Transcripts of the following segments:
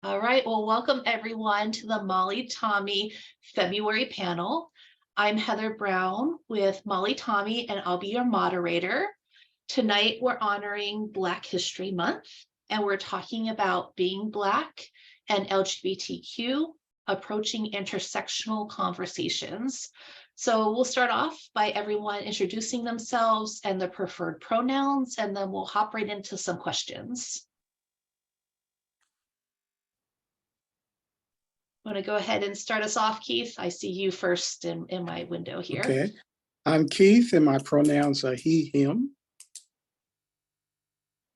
All right, well, welcome everyone to the Molly Tommy February panel. I'm Heather Brown with Molly Tommy, and I'll be your moderator. Tonight, we're honoring Black History Month, and we're talking about being Black and LGBTQ, approaching intersectional conversations. So we'll start off by everyone introducing themselves and their preferred pronouns, and then we'll hop right into some questions. Want to go ahead and start us off, Keith? I see you first in my window here. Okay. I'm Keith, and my pronouns are he, him.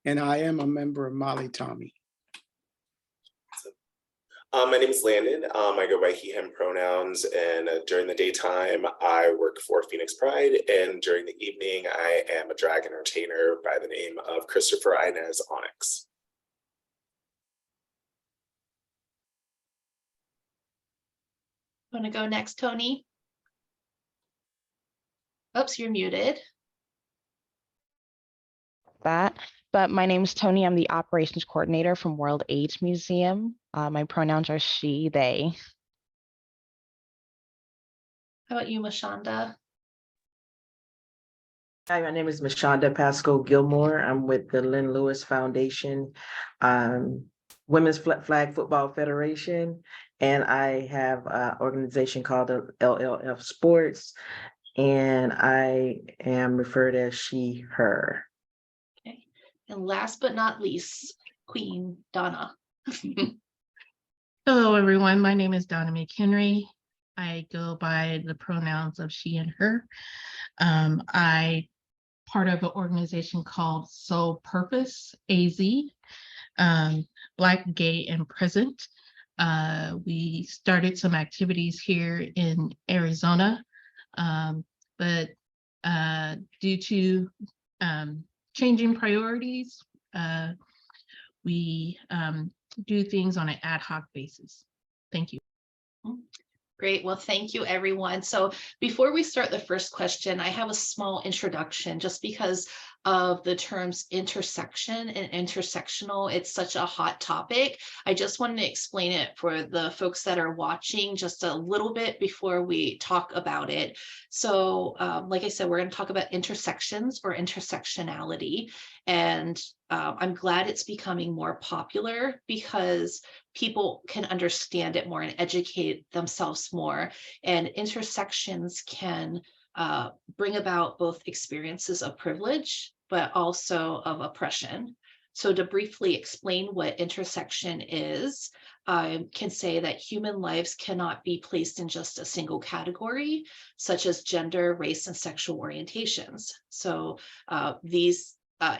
And I am a member of Molly Tommy. My name is Landon. I go by he, him pronouns, and during the daytime, I work for Phoenix Pride, and during the evening, I am a drag entertainer by the name of Christopher Inez Onyx. Want to go next, Tony? Oops, you're muted. But my name is Tony. I'm the operations coordinator from World AIDS Museum. My pronouns are she, they. How about you, Mashonda? Hi, my name is Mashonda Pascal Gilmore. I'm with the Lynn Lewis Foundation, Women's Flag Football Federation, and I have an organization called the LLF Sports, and I am referred as she, her. Okay. And last but not least, Queen Donna. Hello, everyone. My name is Donna McHenry. I go by the pronouns of she and her. I part of an organization called Soul Purpose AZ, Black, Gay, and Present. We started some activities here in Arizona, but due to changing priorities, we do things on an ad hoc basis. Thank you. Great. Well, thank you, everyone. So before we start the first question, I have a small introduction just because of the terms intersection and intersectional. It's such a hot topic. I just wanted to explain it for the folks that are watching just a little bit before we talk about it. So like I said, we're going to talk about intersections or intersectionality. And I'm glad it's becoming more popular because people can understand it more and educate themselves more. And intersections can bring about both experiences of privilege, but also of oppression. So to briefly explain what intersection is, I can say that human lives cannot be placed in just a single category, such as gender, race, and sexual orientations. So these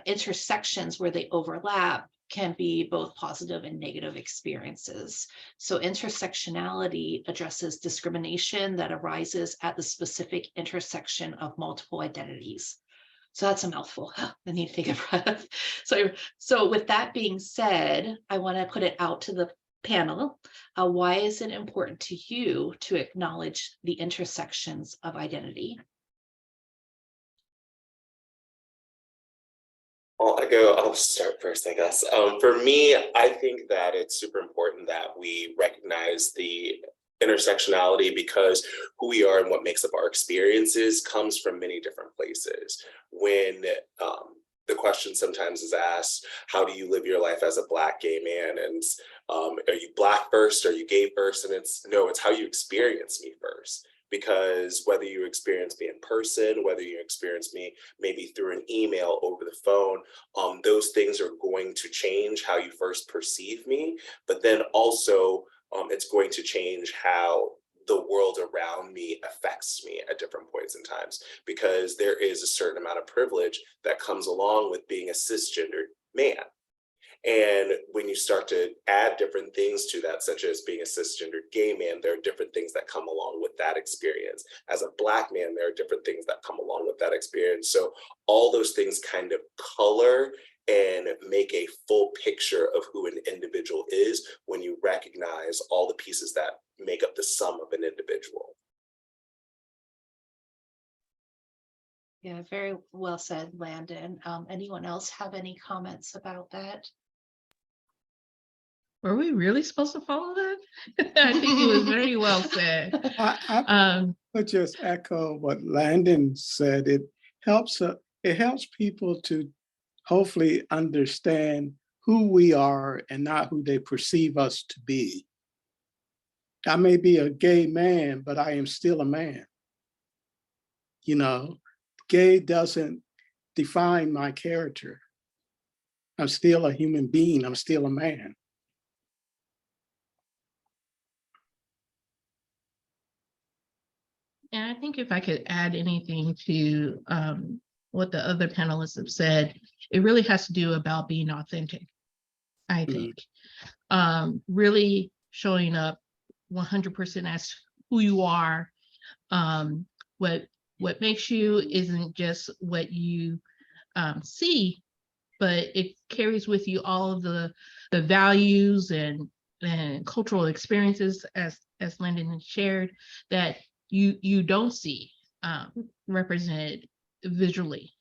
intersections where they overlap can be both positive and negative experiences. So intersectionality addresses discrimination that arises at the specific intersection of multiple identities. So that's a mouthful. I need to take a breath. So with that being said, I want to put it out to the panel. Why is it important to you to acknowledge the intersections of identity? Well, I'll start first, I guess. For me, I think that it's super important that we recognize the intersectionality because who we are and what makes up our experiences comes from many different places. When the question sometimes is asked, how do you live your life as a Black gay man? And are you Black first? Are you gay first? And it's how you experience me first. Because whether you experience me in person, whether you experience me maybe through an email over the phone, those things are going to change how you first perceive me, but then also it's going to change how the world around me affects me at different points in times, because there is a certain amount of privilege that comes along with being a cisgendered man. And when you start to add different things to that, such as being a cisgendered gay man, there are different things that come along with that experience. As a Black man, there are different things that come along with that experience. So all those things kind of color and make a full picture of who an individual is when you recognize all the pieces that make up the sum of an individual. Yeah, very well said, Landon. Anyone else have any comments about that? Were we really supposed to follow that? I think it was very well said. I would just echo what Landon said. Helps, it helps people to hopefully understand who we are and not who they perceive us to be. I may be a gay man, but I am still a man. You know, gay doesn't define my character. I'm still a human being. I'm still a man. And I think if I could add anything to what the other panelists have said, it really has to do about being authentic, I think. Really showing up 100% as who you are. What makes you isn't just what you see, but it carries with you all of the values and cultural experiences, as Lyndon has shared, that you don't see represented visually,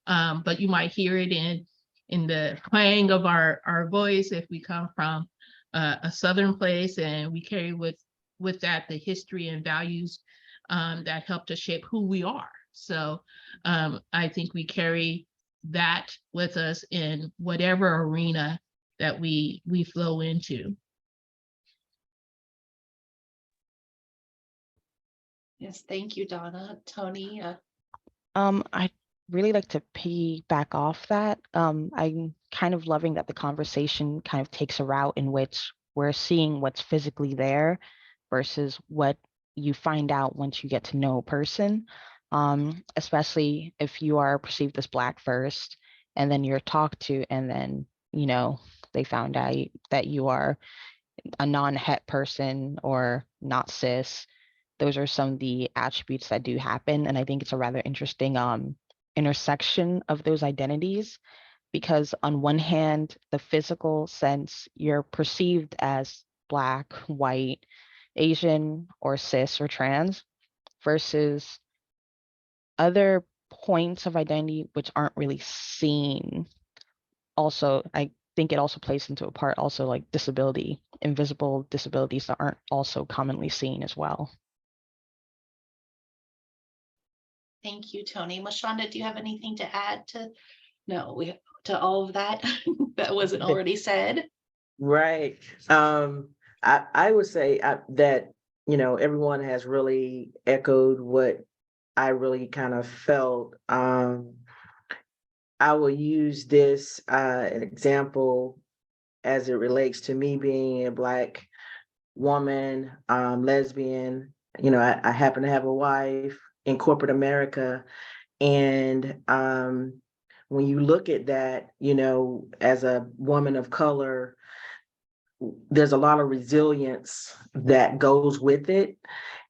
but you might hear it in the twang of our voice if we come from a Southern place, and we carry with that the history and values that help to shape who we are. So I think we carry that with us in whatever arena that we flow into. Yes, thank you, Donna. Tony. I'd really like to piggyback off that. I'm kind of loving that the conversation kind of takes a route in which we're seeing what's physically there versus what you find out once you get to know a person, especially if you are perceived as Black first, and then you're talked to, and then, they found out that you are a non-het person or not cis. Those are some of the attributes that do happen. And I think it's a rather interesting intersection of those identities, because on one hand, the physical sense, you're perceived as Black, white, Asian, or cis or trans, versus other points of identity which aren't really seen. Also, I think it also plays into a part also like disability, invisible disabilities that aren't also commonly seen as well. Thank you, Tony. Mashonda, do you have anything to add to to all of that that wasn't already said? Right. I would say that, everyone has really echoed what I really kind of felt. I will use this an example as it relates to me being a Black woman, lesbian. I happen to have a wife in corporate America. And when you look at that, as a woman of color, there's a lot of resilience that goes with it.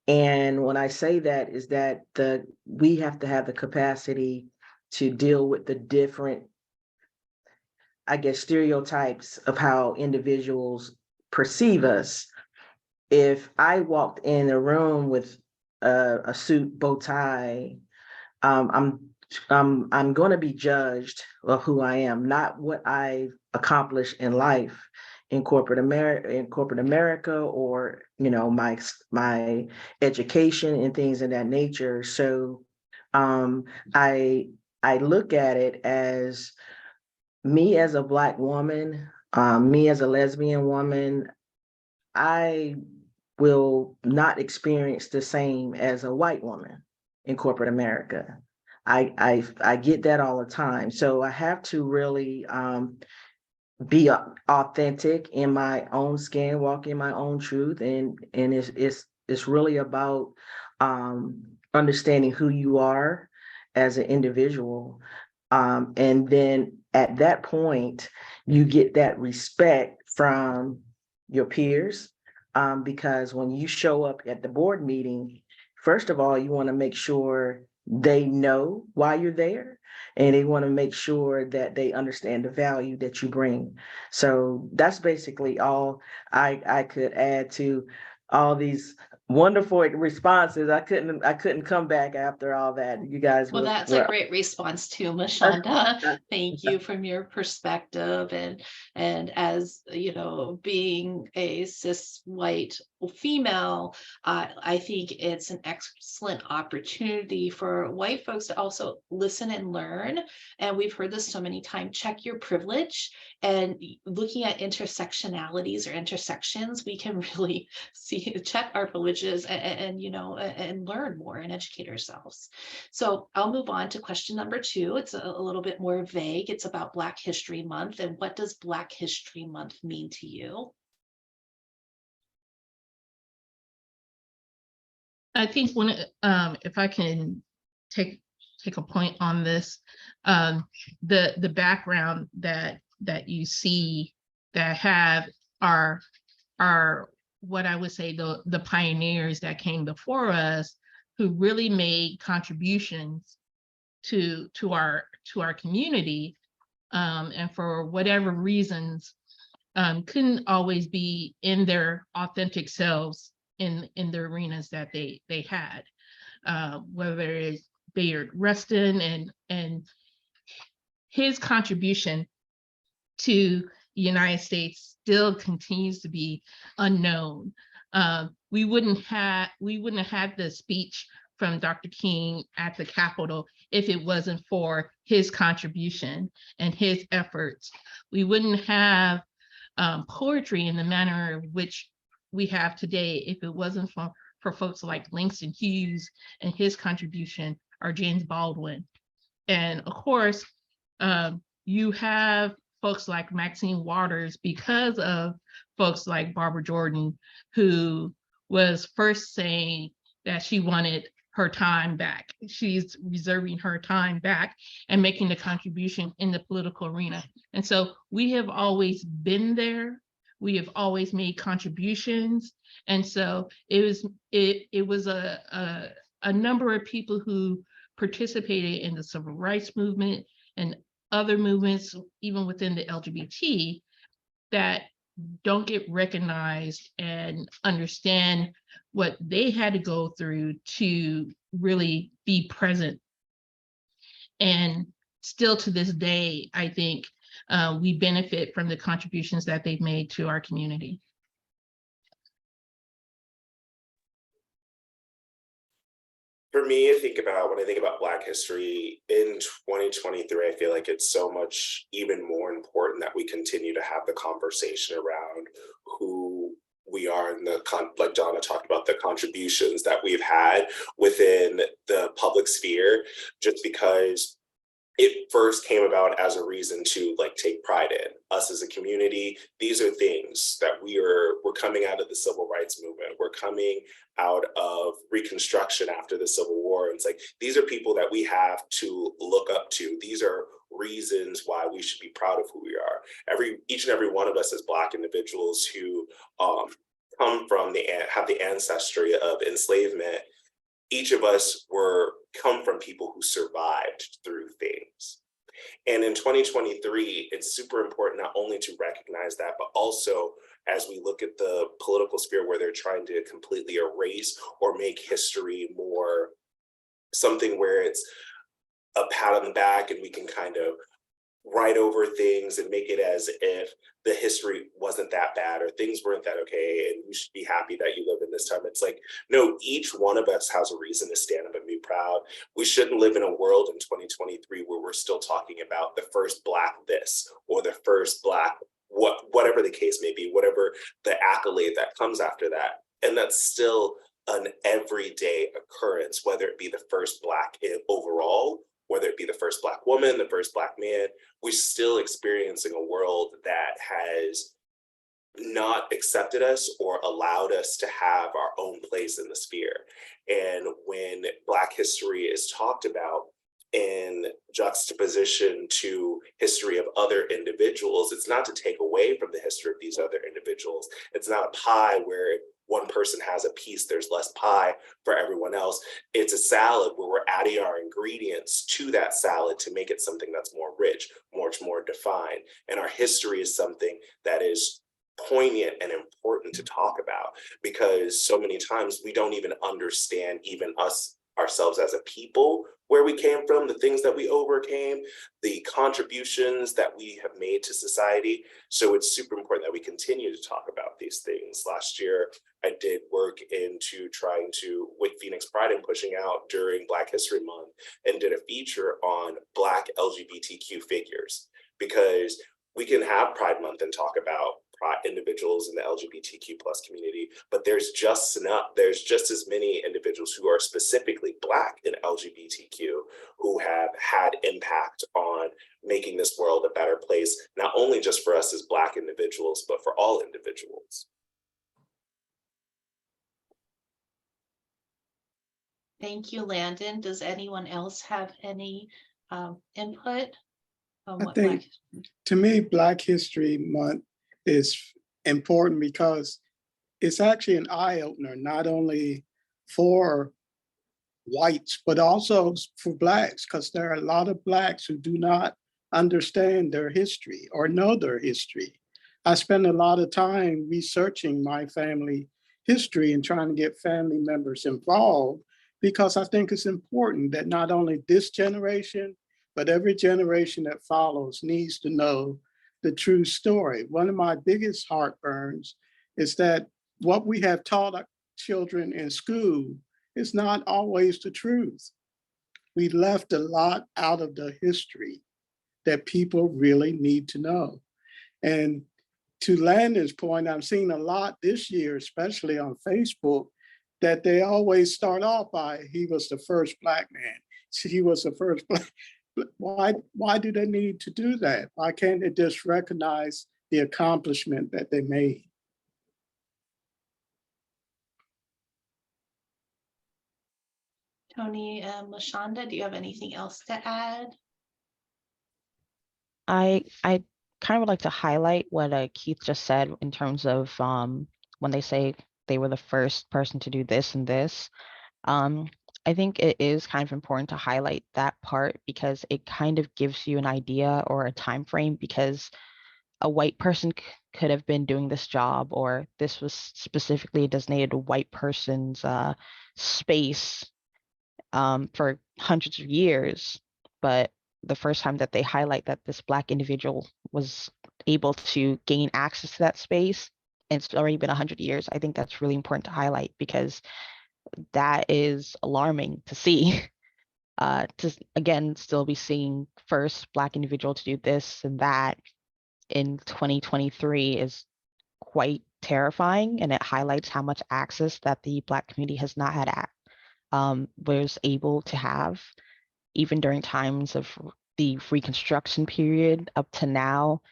And when I say that is that we have to have the capacity to deal with the different, I guess, stereotypes of how individuals perceive us. If I walked in a room with a suit, bow tie, I'm going to be judged of who I am, not what I've accomplished in life in corporate America, or my education and things of that nature. So I look at it as me as a Black woman, me as a lesbian woman. I will not experience the same as a white woman in corporate America. I get that all the time. So I have to really be authentic in my own skin, walk in my own truth, and it's really about understanding who you are as an individual, and then at that point you get that respect from your peers, because when you show up at the board meeting, first of all, you want to make sure they know why you're there, and they want to make sure that they understand the value that you bring. So that's basically all I could add to all these Wonderful responses. I couldn't come back after all that. You guys Well, that's a great response too, Mashonda. Thank you from your perspective, and as you know, being a cis white female, I think it's an excellent opportunity for white folks to also listen and learn. And we've heard this so many times, check your privilege, and looking at intersectionalities or intersections, we can really check our privileges and you know, and learn more and educate ourselves. So I'll move on to question number 2. It's a little bit more vague. It's about Black History Month. And what does Black History Month mean to you? I think when, if I can take a point on this, the background that you see that have are what I would say the pioneers that came before us, who really made contributions to our community, and for whatever reasons couldn't always be in their authentic selves in the arenas that they had, whether it's Bayard Rustin and his contribution to the United States still continues to be unknown. We wouldn't have had the speech from Dr. King at the Capitol if it wasn't for his contribution and his efforts. We wouldn't have poetry in the manner of which we have today if it wasn't for folks like Langston Hughes and his contribution, or James Baldwin. And of course, you have folks like Maxine Waters because of folks like Barbara Jordan, who was first saying that she wanted her time back. She's reserving her time back and making the contribution in the political arena. And so we have always been there. We have always made contributions. And so it was a number of people who participated in the civil rights movement and other movements, even within the LGBT, that don't get recognized and understand what they had to go through to really be present. And still to this day, I think we benefit from the contributions that they've made to our community. For me, when I think about Black history in 2023, I feel like it's so much even more important that we continue to have the conversation around who we are in like Donna talked about, the contributions that we've had within the public sphere, just because it first came about as a reason to like take pride in us as a community. These are things that we're coming out of the civil rights movement. We're coming out of Reconstruction after the Civil War. And it's like, these are people that we have to look up to. These are reasons why we should be proud of who we are. Each and every one of us as Black individuals who come from have the ancestry of enslavement, each of us come from people who survived through things. And in 2023, it's super important not only to recognize that, but also as we look at the political sphere where they're trying to completely erase or make history more something where it's a pat on the back and we can kind of write over things and make it as if the history wasn't that bad or things weren't that okay and you should be happy that you live in this time. It's like, no, each one of us has a reason to stand up and be proud. We shouldn't live in a world in 2023 where we're still talking about the first Black this or the first Black whatever the case may be, whatever the accolade that comes after that. And that's still an everyday occurrence, whether it be the first Black overall, whether it be the first Black woman, the first Black man. We're still experiencing a world that has not accepted us or allowed us to have our own place in the sphere. And when Black history is talked about in juxtaposition to history of other individuals, it's not to take away from the history of these other individuals. It's not a pie where one person has a piece, there's less pie for everyone else. It's a salad where we're adding our ingredients to that salad to make it something that's more rich, much more defined. And our history is something that is poignant and important to talk about, because so many times we don't even understand, even ourselves as a people, where we came from, the things that we overcame, the contributions that we have made to society. So it's super important that we continue to talk about these things. Last year, I did work into trying to, with Phoenix Pride and pushing out during Black History Month, and did a feature on Black LGBTQ figures, because we can have Pride Month and talk about individuals in the LGBTQ plus community, but there's just as many individuals who are specifically Black and LGBTQ who have had impact on making this world a better place, not only just for us as Black individuals, but for all individuals. Thank you, Landon. Does anyone else have any input on I what think, to me, Black History Month is important because it's actually an eye opener, not only for whites, but also for Blacks, because there are a lot of Blacks who do not understand their history or know their history. I spend a lot of time researching my family history and trying to get family members involved, because I think it's important that not only this generation, but every generation that follows needs to know the true story. One of my biggest heartburns is that what we have taught our children in school is not always the truth. We left a lot out of the history that people really need to know. And to Landon's point, I'm seeing a lot this year, especially on Facebook, that they always start off by, he was the first Black man. He was the first Black. Why do they need to do that? Why can't they just recognize the accomplishment that they made? Tony and LaShonda, do you have anything else to add? I kind of would like to highlight what Keith just said in terms of when they say they were the first person to do this and this. I think it is kind of important to highlight that part, because it kind of gives you an idea or a time frame, because a white person could have been doing this job, or this was specifically a designated white person's space for hundreds of years. But the first time that they highlight that this Black individual was able to gain access to that space, and it's already been 100 years, I think that's really important to highlight, because that is alarming to see. To again still be seeing first Black individual to do this and that in 2023 is quite terrifying, and it highlights how much access that the Black community has not had was able to have, even during times of the Reconstruction period up to now.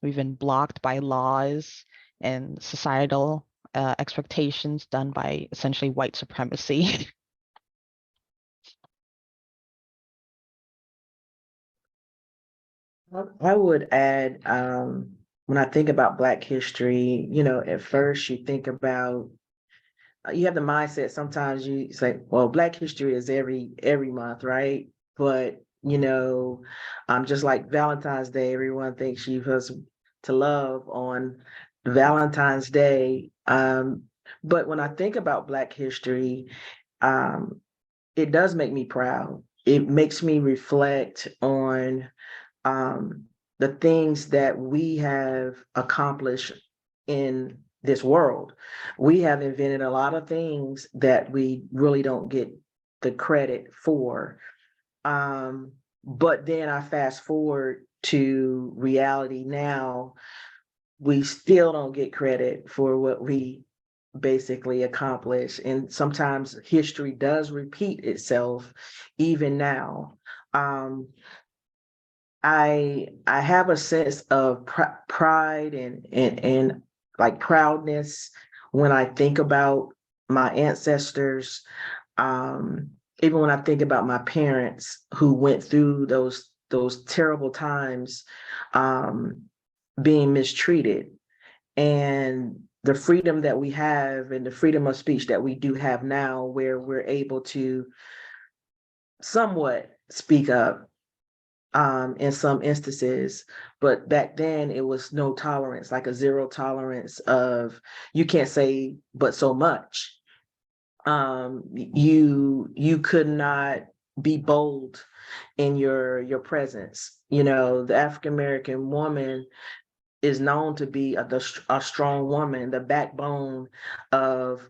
We've been blocked by laws and societal expectations done by essentially white supremacy. I would add, when I think about Black history, at first you think about, you have the mindset, sometimes you say, well, Black history is every month, right? But, just like Valentine's Day, everyone thinks you supposed to love on Valentine's Day. But when I think about Black history, it does make me proud. It makes me reflect on the things that we have accomplished in this world. We have invented a lot of things that we really don't get the credit for. But then I fast forward to reality now, we still don't get credit for what we basically accomplish. And sometimes history does repeat itself even now. I have a sense of pride and like proudness when I think about my ancestors. Even when I think about my parents who went through those terrible times, being mistreated, and the freedom that we have and the freedom of speech that we do have now, where we're able to somewhat speak up. in some instances, but back then it was no tolerance, like a zero tolerance of you can't say but so much. You could not be bold in your presence. You know, the African American woman is known to be a strong woman, the backbone of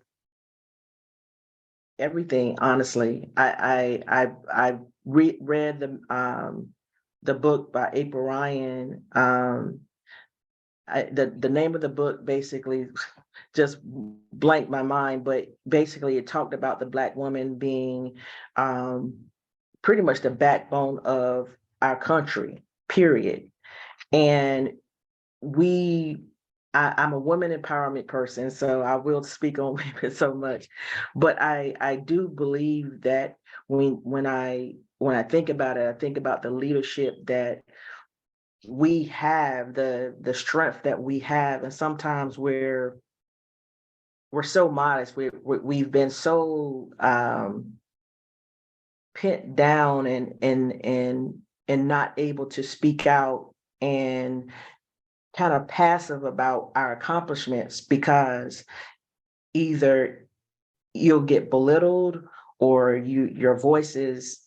everything. Honestly, I read the book by April Ryan. The name of the book basically just blanked my mind, but basically it talked about the Black woman being pretty much the backbone of our country, period. And I'm a women empowerment person, so I will speak on women so much, but I do believe that when I think about it, I think about the leadership that we have, the strength that we have, and sometimes we're so modest. We've been so pent down and not able to speak out and kind of passive about our accomplishments, because either you'll get belittled or your voice is,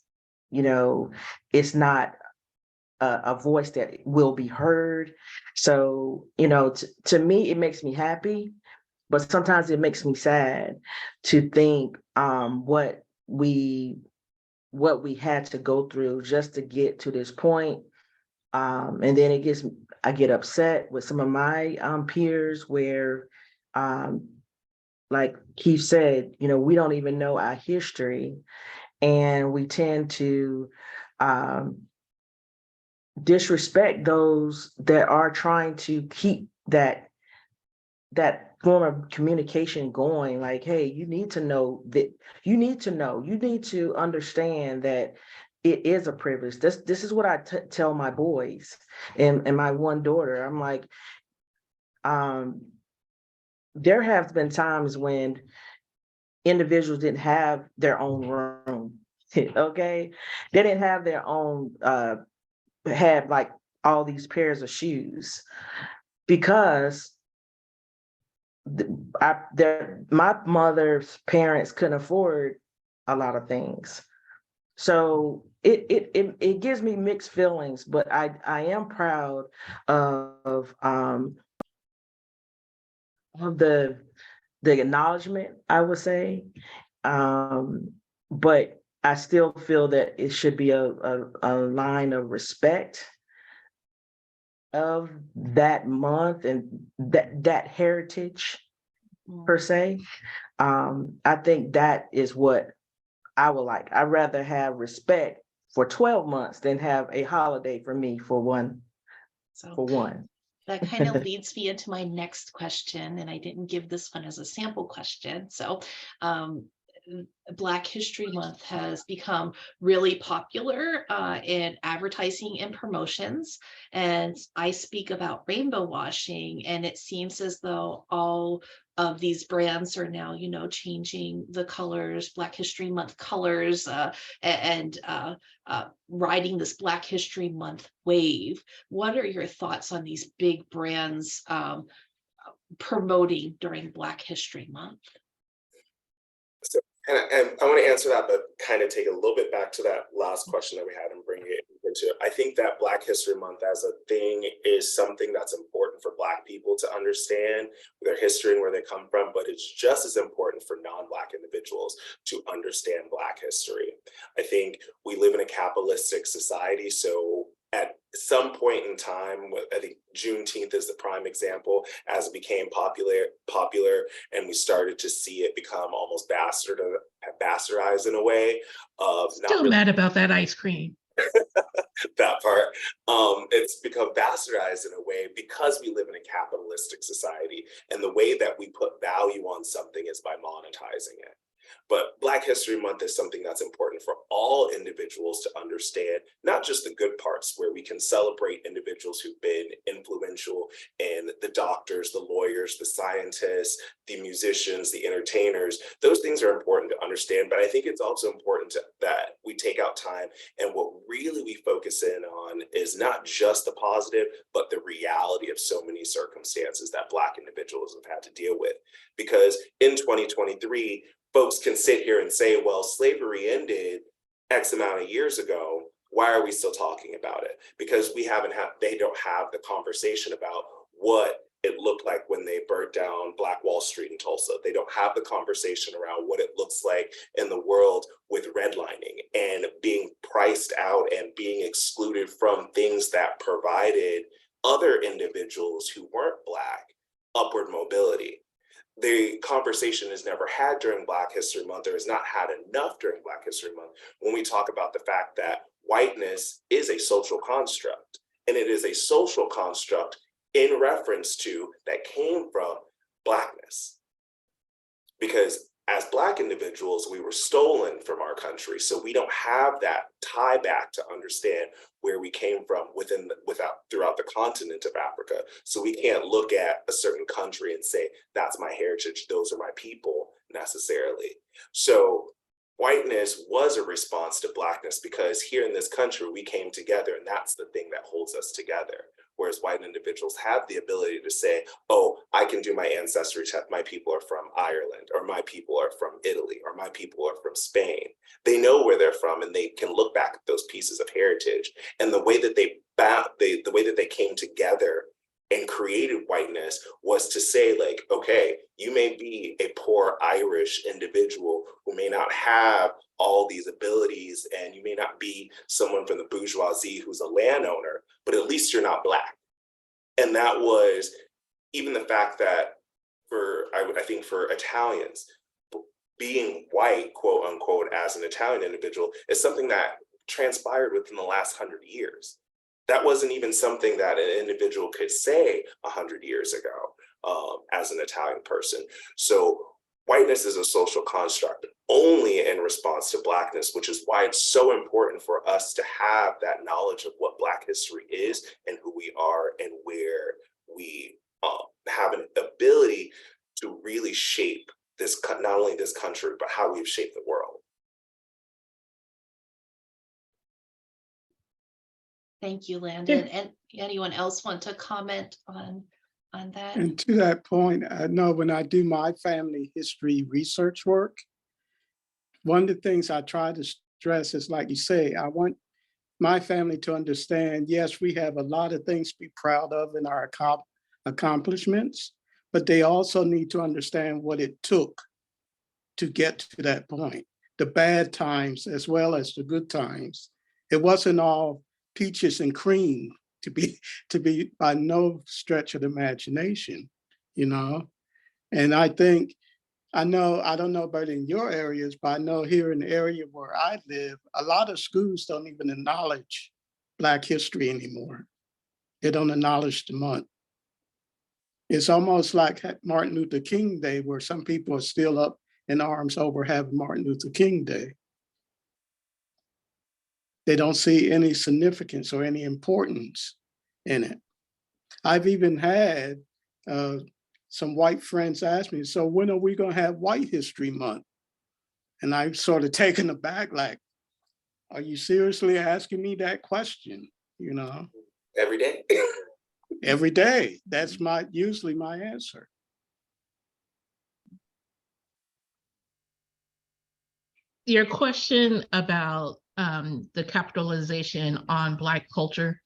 it's not a voice that will be heard. So, to me, it makes me happy, but sometimes it makes me sad to think what we had to go through just to get to this point. And then I get upset with some of my peers where, like Keith said, we don't even know our history, and we tend to disrespect those that are trying to keep that form of communication going. Like, hey, you need to know, you need to understand that it is a privilege. This is what I tell my boys and my one daughter. I'm like, there have been times when individuals didn't have their own room. Okay, they didn't have their own had like all these pairs of shoes because my mother's parents couldn't afford a lot of things. So it gives me mixed feelings, but I am proud of the acknowledgement, I would say. But I still feel that it should be a line of respect of that month and that heritage per se. I think that is what I would like. I'd rather have respect for 12 months than have a holiday for me for one. So that kind of leads me into my next question, and I didn't give this one as a sample question. So Black History Month has become really popular in advertising and promotions. And I speak about rainbow washing, and it seems as though all of these brands are now, changing the colors, Black History Month colors, and riding this Black History Month wave. What are your thoughts on these big brands promoting during Black History Month? And I want to answer that, but kind of take a little bit back to that last question that we had and bring it into it. I think that Black History Month as a thing is something that's important for Black people to understand their history and where they come from, but it's just as important for non-Black individuals to understand Black history. I think we live in a capitalistic society, so at some point in time, I think Juneteenth is the prime example, as it became popular, and we started to see it become almost bastardized in a way of Still not really mad about that ice cream. That part. It's become bastardized in a way because we live in a capitalistic society, and the way that we put value on something is by monetizing it. But Black History Month is something that's important for all individuals to understand, not just the good parts where we can celebrate individuals who've been influential, and the doctors, the lawyers, the scientists, the musicians, the entertainers. Those things are important to understand, but I think it's also important that we take out time, and what really we focus in on is not just the positive, but the reality of so many circumstances that Black individuals have had to deal with. Because in 2023, folks can sit here and say, well, slavery ended X amount of years ago. Why are we still talking about it? Because they don't have the conversation about what it looked like when they burnt down Black Wall Street in Tulsa. They don't have the conversation around what it looks like in the world with redlining and being priced out and being excluded from things that provided other individuals who weren't Black upward mobility. The conversation is never had during Black History Month, or is not had enough during Black History Month, when we talk about the fact that whiteness is a social construct, and it is a social construct in reference to that came from Blackness. Because as Black individuals, we were stolen from our country, so we don't have that tie back to understand where we came from throughout the continent of Africa. So we can't look at a certain country and say, that's my heritage, those are my people, necessarily. So whiteness was a response to Blackness, because here in this country, we came together, and that's the thing that holds us together. Whereas white individuals have the ability to say, oh, I can do my ancestry test. My people are from Ireland, or my people are from Italy, or my people are from Spain. They know where they're from, and they can look back at those pieces of heritage. And the way that they came together and created whiteness was to say, like, okay, you may be a poor Irish individual who may not have all these abilities, and you may not be someone from the bourgeoisie who's a landowner, but at least you're not Black. And that was even the fact that I think for Italians, being white, quote unquote, as an Italian individual is something that transpired within the last 100 years. That wasn't even something that an individual could say 100 years ago as an Italian person. So whiteness is a social construct only in response to Blackness, which is why it's so important for us to have that knowledge of what Black history is and who we are, and where we have an ability to really shape this, not only this country, but how we've shaped the world. Thank you, Landon. And anyone else want to comment on that? And to that point, I know when I do my family history research work, one of the things I try to stress is, like you say, I want my family to understand, yes, we have a lot of things to be proud of in our accomplishments, but they also need to understand what it took to get to that point, the bad times as well as the good times. It wasn't all peaches and cream, to be by no stretch of the imagination, you know? And I think, I don't know about in your areas, but I know here in the area where I live, a lot of schools don't even acknowledge Black history anymore. They don't acknowledge the month. It's almost like Martin Luther King Day, where some people are still up in arms over having Martin Luther King Day. They don't see any significance or any importance in it. I've even had some white friends ask me, so when are we going to have White History Month? And I'm sort of taken aback, like, are you seriously asking me that question? You know, Every day. every day. That's usually my answer. Your question about the capitalization on Black culture,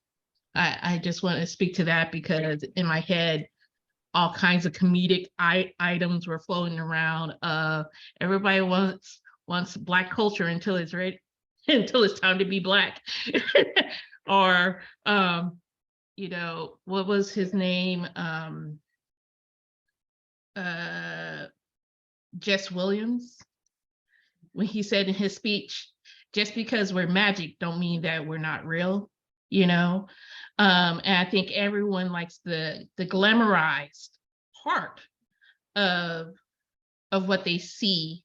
I just want to speak to that, because in my head, all kinds of comedic items were floating around. Everybody wants Black culture until it's ready, until it's time to be Black. Or you know, what was his name? Jess Williams, when he said in his speech, just because we're magic don't mean that we're not real, you know? And I think everyone likes the glamorized part of what they see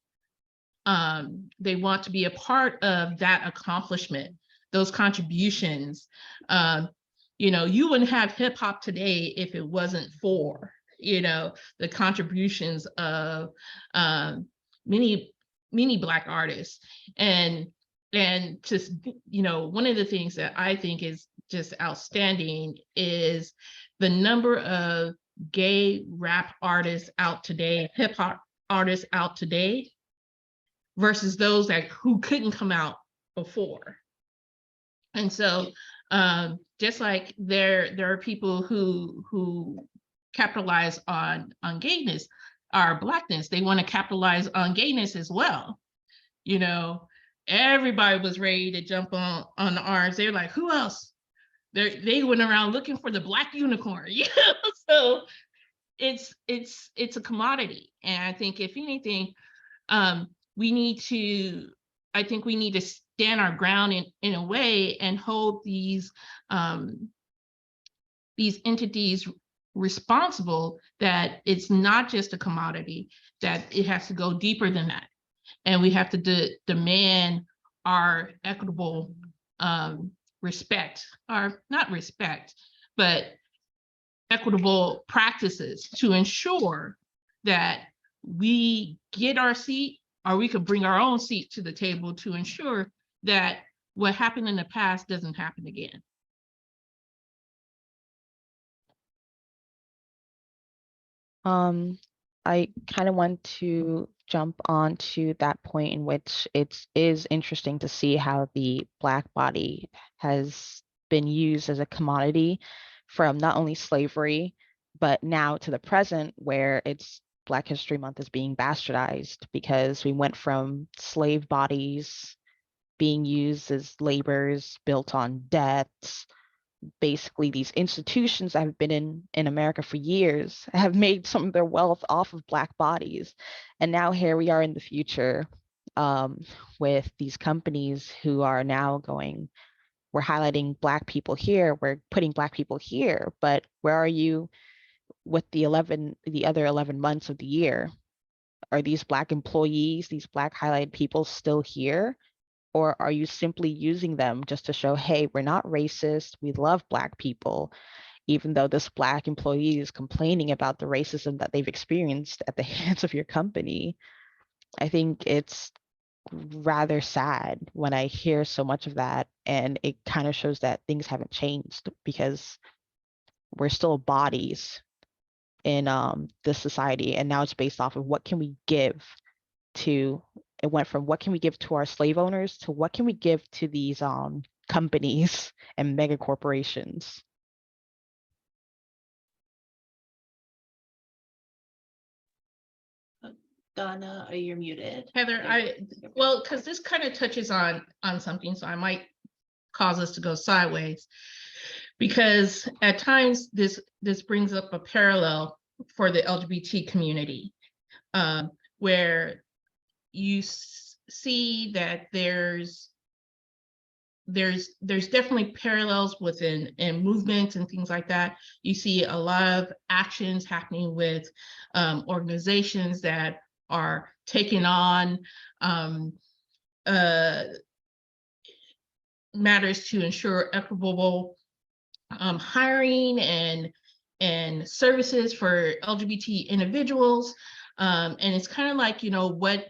They want to be a part of that accomplishment, those contributions. You wouldn't have hip hop today if it wasn't for, the contributions of many Black artists. And just, one of the things that I think is just outstanding is the number of gay rap artists out today, hip hop artists out today, versus those who couldn't come out before. And so just like there are people who capitalize on gayness or Blackness, they want to capitalize on gayness as well. Everybody was ready to jump on the arms. They're like, who else? They went around looking for the Black unicorn. So it's a commodity. And I think if anything, we need to stand our ground in a way and hold these entities responsible, that it's not just a commodity, that it has to go deeper than that. And we have to demand our equitable respect, or not respect, but equitable practices to ensure that we get our seat, or we could bring our own seat to the table to ensure that what happened in the past doesn't happen again. I kind of want to jump on to that point in which it is interesting to see how the Black body has been used as a commodity from not only slavery, but now to the present, where it's Black History Month is being bastardized, because we went from slave bodies being used as labors built on debts. Basically, these institutions that have been in America for years have made some of their wealth off of Black bodies. And now here we are in the future with these companies who are now going, we're highlighting Black people here, we're putting Black people here, but where are you with the other 11 months of the year? Are these Black employees, these Black highlighted people still here? Or are you simply using them just to show, hey, we're not racist, we love Black people, even though this Black employee is complaining about the racism that they've experienced at the hands of your company? I think it's rather sad when I hear so much of that, and it kind of shows that things haven't changed, because we're still bodies in this society, and now it's based off of what can we give to, it went from what can we give to our slave owners to what can we give to these companies and mega corporations. Donna, are you muted? Heather, because this kind of touches on something, so I might cause us to go sideways, because at times this brings up a parallel for the LGBT community, where you see that there's definitely parallels within movements and things like that. You see a lot of actions happening with organizations that are taking on matters to ensure equitable hiring and services for LGBT individuals. And it's kind of like,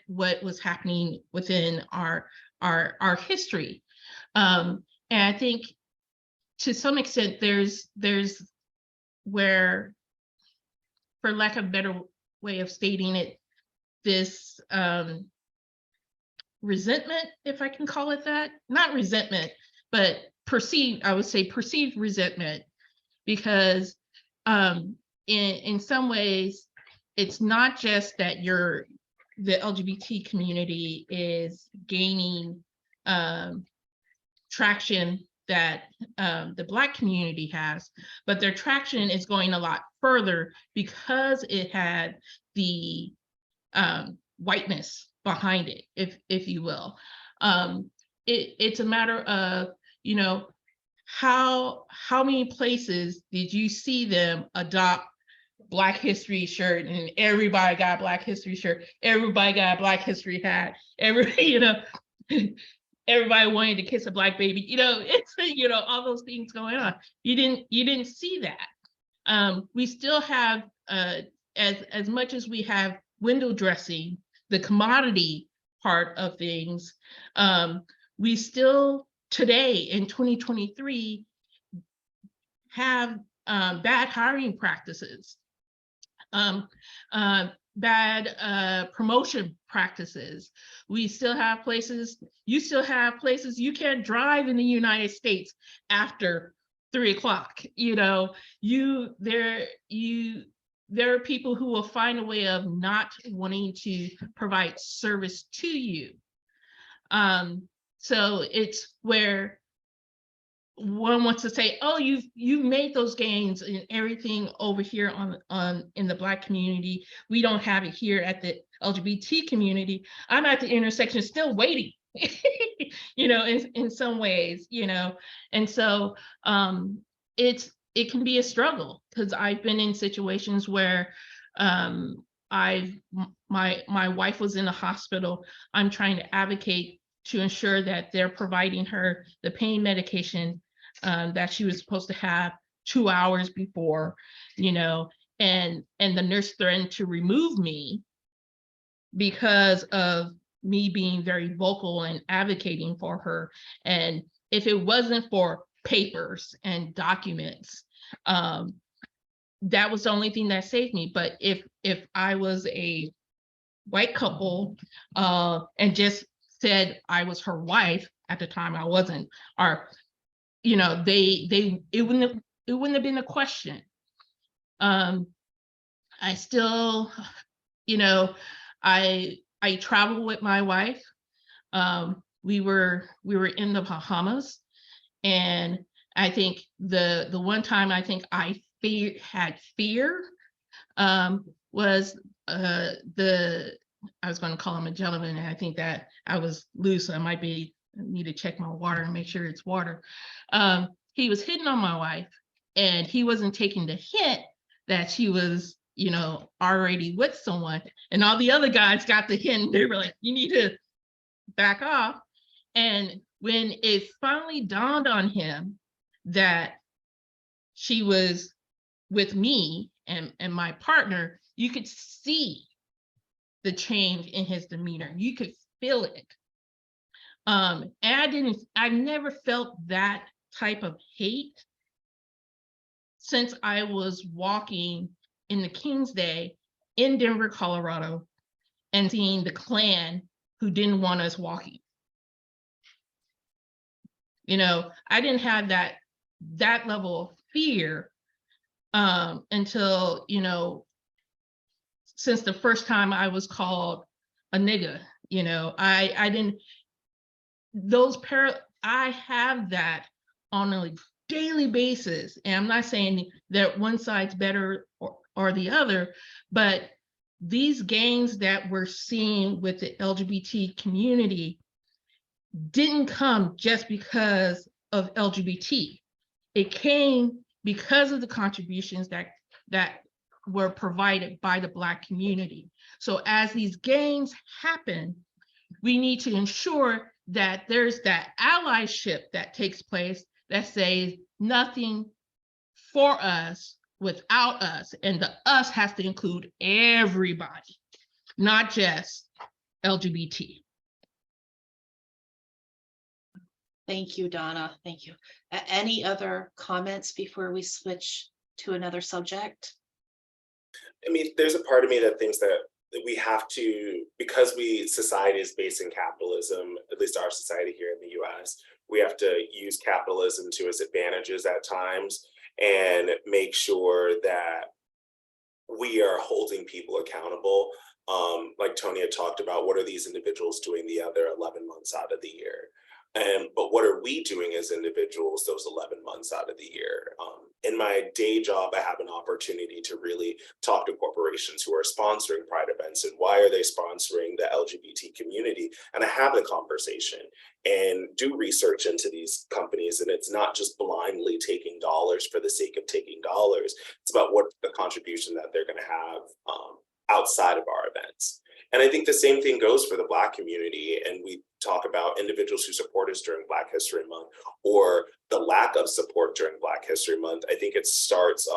what was happening within our history. And I think to some extent there's where, for lack of a better way of stating it, this resentment, if I can call it that, not resentment, but perceived resentment, because in some ways, it's not just that the LGBT community is gaining traction that the Black community has, but their traction is going a lot further because it had the whiteness behind it, if you will. It's a matter of, how many places did you see them adopt Black History shirt, and everybody got a Black History shirt. Everybody got a Black History hat. Everybody wanted to kiss a Black baby. It's all those things going on. You didn't see that. We still have as much as we have window dressing, the commodity part of things. We still today in 2023 have bad hiring practices, bad promotion practices. You still have places you can't drive in the United States after 3 o'clock. There are people who will find a way of not wanting to provide service to you. So it's where one wants to say, oh, you've made those gains and everything over here in the Black community. We don't have it here at the LGBT community. I'm at the intersection still waiting, in some ways, and so it can be a struggle, because I've been in situations where my wife was in a hospital. I'm trying to advocate to ensure that they're providing her the pain medication that she was supposed to have 2 hours before, and the nurse threatened to remove me because of me being very vocal and advocating for her. And if it wasn't for papers and documents, that was the only thing that saved me. But if I was a white couple and just said I was her wife, at the time I wasn't, or it wouldn't have been a question. I still, I travel with my wife. We were in the Bahamas, and I think the one time I think I had fear was I was going to call him a gentleman, and I think that I was loose. I need to check my water and make sure it's water. He was hitting on my wife, and he wasn't taking the hint that she was, already with someone. And all the other guys got the hint. They were like, you need to back off. And when it finally dawned on him that she was with me and my partner, you could see the change in his demeanor. You could feel it. And I never felt that type of hate since I was walking in the King's Day in Denver, Colorado, and seeing the Klan who didn't want us walking. I didn't have that level of fear until, since the first time I was called a nigga. I didn't, I have that on a daily basis. And I'm not saying that one side's better or the other, but these gains that we're seeing with the LGBT community didn't come just because of LGBT. It came because of the contributions that were provided by the Black community. So as these gains happen, we need to ensure that there's that allyship that takes place that says nothing for us without us, and the us has to include everybody, not just LGBT. Thank you, Donna. Thank you. Any other comments before we switch to another subject? I mean, there's a part of me that thinks that we have to, because society is based in capitalism, at least our society here in the US, we have to use capitalism to its advantages at times and make sure that we are holding people accountable. Like Tony had talked about, what are these individuals doing the other 11 months out of the year? But what are we doing as individuals those 11 months out of the year? In my day job, I have an opportunity to really talk to corporations who are sponsoring Pride events and why are they sponsoring the LGBT community? And I have the conversation and do research into these companies. And it's not just blindly taking dollars for the sake of taking dollars. It's about what the contribution that they're going to have outside of our events. And I think the same thing goes for the Black community. And we talk about individuals who support us during Black History Month or the lack of support during Black History Month. I think it starts,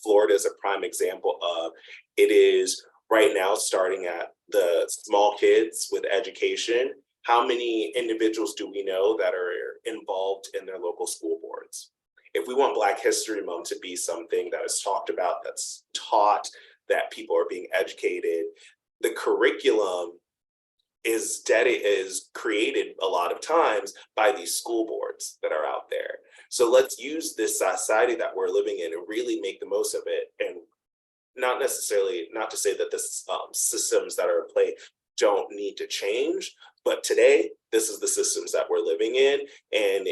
Florida is a prime example of it is right now starting at the small kids with education. How many individuals do we know that are involved in their local school boards? If we want Black History Month to be something that is talked about, that's taught, that people are being educated, the curriculum is created a lot of times by these school boards that are out there. So let's use this society that we're living in and really make the most of it. And not necessarily, not to say that the systems that are in play don't need to change, but today, this is the systems that we're living in, and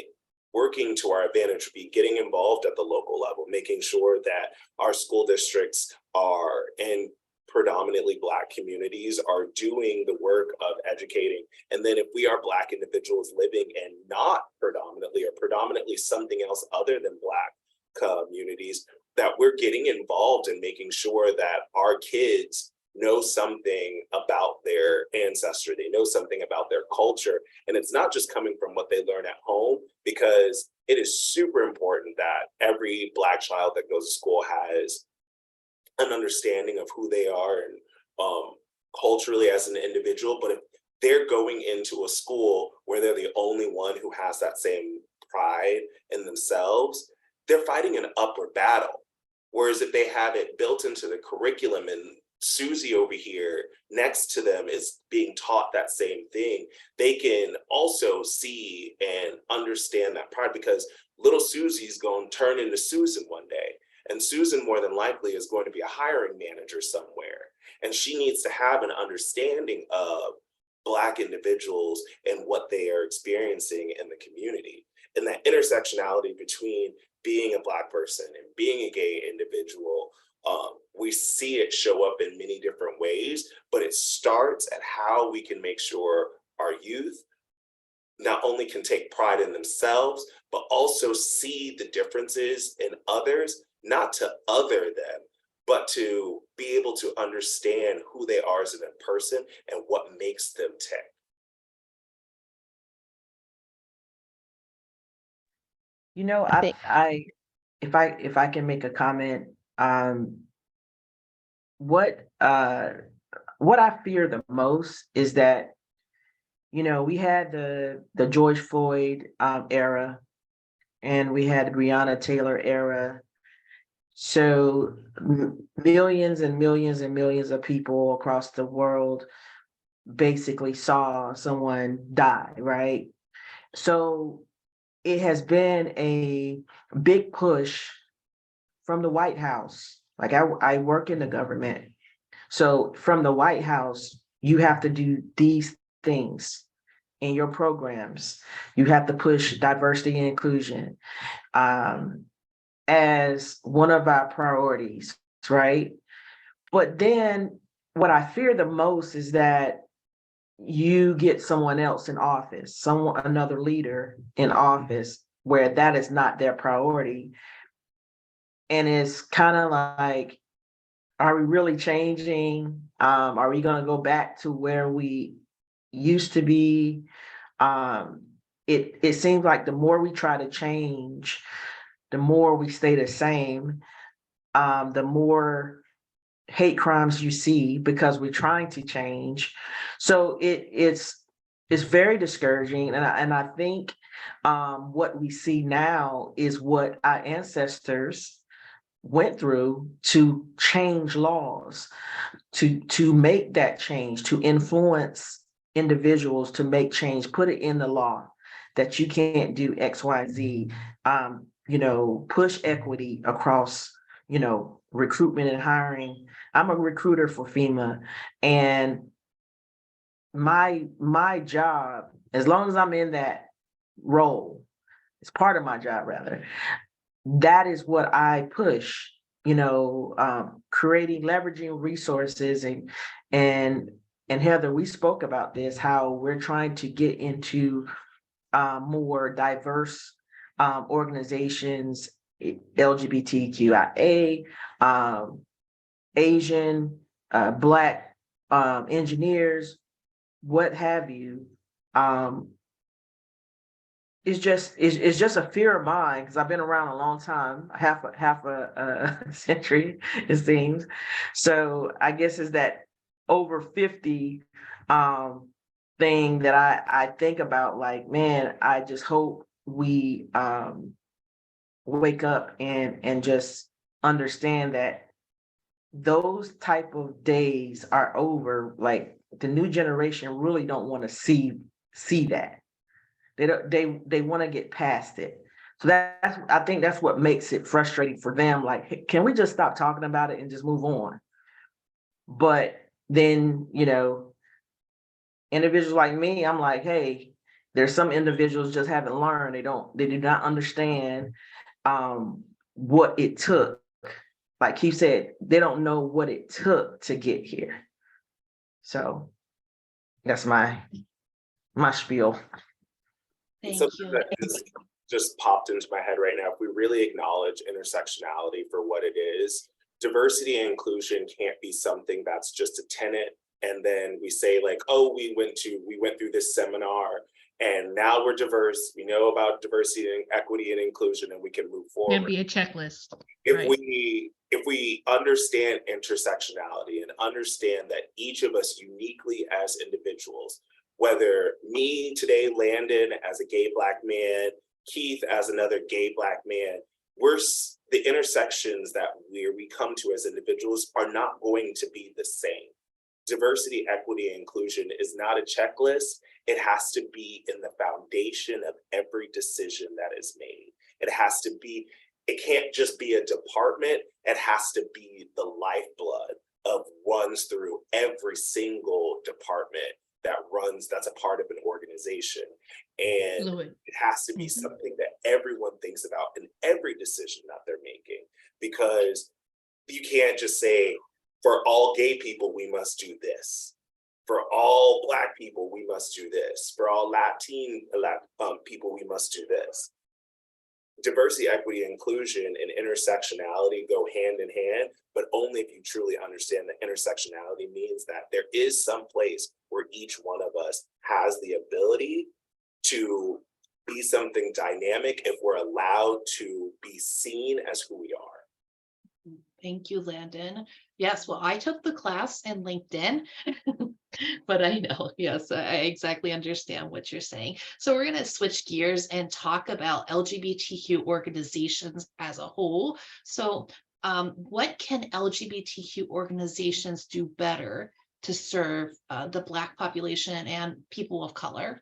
working to our advantage would be getting involved at the local level, making sure that our school districts are in predominantly Black communities are doing the work of educating. And then if we are Black individuals living in not predominantly or predominantly something else other than Black communities, that we're getting involved in making sure that our kids know something about their ancestry, they know something about their culture. And it's not just coming from what they learn at home, because it is super important that every Black child that goes to school has an understanding of who they are and culturally as an individual. But if they're going into a school where they're the only one who has that same pride in themselves, they're fighting an upward battle. Whereas if they have it built into the curriculum and Susie over here next to them is being taught that same thing, they can also see and understand that pride, because little Susie's going to turn into Susan one day. And Susan more than likely is going to be a hiring manager somewhere. And she needs to have an understanding of Black individuals and what they are experiencing in the community. And that intersectionality between being a Black person and being a gay individual, we see it show up in many different ways, but it starts at how we can make sure our youth not only can take pride in themselves, but also see the differences in others, not to other them, but to be able to understand who they are as a person and what makes them tick. You know, I think if I can make a comment, what I fear the most is that, you know, we had the George Floyd era, and we had the Breonna Taylor era. So millions and millions and millions of people across the world basically saw someone die, right? So it has been a big push from the White House. Like I work in the government. So from the White House, you have to do these things in your programs. You have to push diversity and inclusion as one of our priorities, right? But then what I fear the most is that you get someone else in office, another leader in office where that is not their priority. And it's kind of like, are we really changing? Are we going to go back to where we used to be? It seems like the more we try to change, the more we stay the same, the more hate crimes you see because we're trying to change. So it's very discouraging, and I think what we see now is what our ancestors went through to change laws, to make that change, to influence individuals to make change, put it in the law that you can't do X, Y, Z, push equity across, recruitment and hiring. I'm a recruiter for FEMA, and my job, as long as I'm in that role. It's part of my job rather. That is what I push, creating, leveraging resources and Heather, we spoke about this, how we're trying to get into more diverse organizations, LGBTQIA, Asian, Black engineers, what have you. It's just a fear of mine because I've been around a long time, half a century, it seems. So I guess is that over 50 thing that I think about, like, man, I just hope we wake up and just understand that those type of days are over. Like, the new generation really don't want to see that. They want to get past it. So I think that's what makes it frustrating for them. Like, hey, can we just stop talking about it and just move on? But then, individuals like me, I'm like, hey, there's some individuals just haven't learned. They do not understand what it took. Like he said, they don't know what it took to get here. So that's my spiel. Thank Something you. that just popped into my head right now. If we really acknowledge intersectionality for what it is, diversity and inclusion can't be something that's just a tenet. And then we say, like, oh, we went through this seminar and now we're diverse. We know about diversity and equity and inclusion, and we can move forward. It'd be a checklist. If Right. we understand intersectionality and understand that each of us uniquely as individuals, whether me today, Landon, as a gay Black man, Keith as another gay Black man, the intersections that we come to as individuals are not going to be the same. Diversity, equity, and inclusion is not a checklist. It has to be in the foundation of every decision that is made. It can't just be a department. It has to be the lifeblood of runs through every single department that's a part of an organization. And Fluid. it has to be something that everyone thinks about in every decision that they're making, because you can't just say, for all gay people, we must do this. For all Black people, we must do this. For all Latin people, we must do this. Diversity, equity, inclusion, and intersectionality go hand in hand, but only if you truly understand that intersectionality means that there is some place where each one of us has the ability to be something dynamic if we're allowed to be seen as who we are. Thank you, Landon. Yes, well, I took the class in LinkedIn, but I know, yes, I exactly understand what you're saying. So we're going to switch gears and talk about LGBTQ organizations as a whole. So what can LGBTQ organizations do better to serve the Black population and people of color?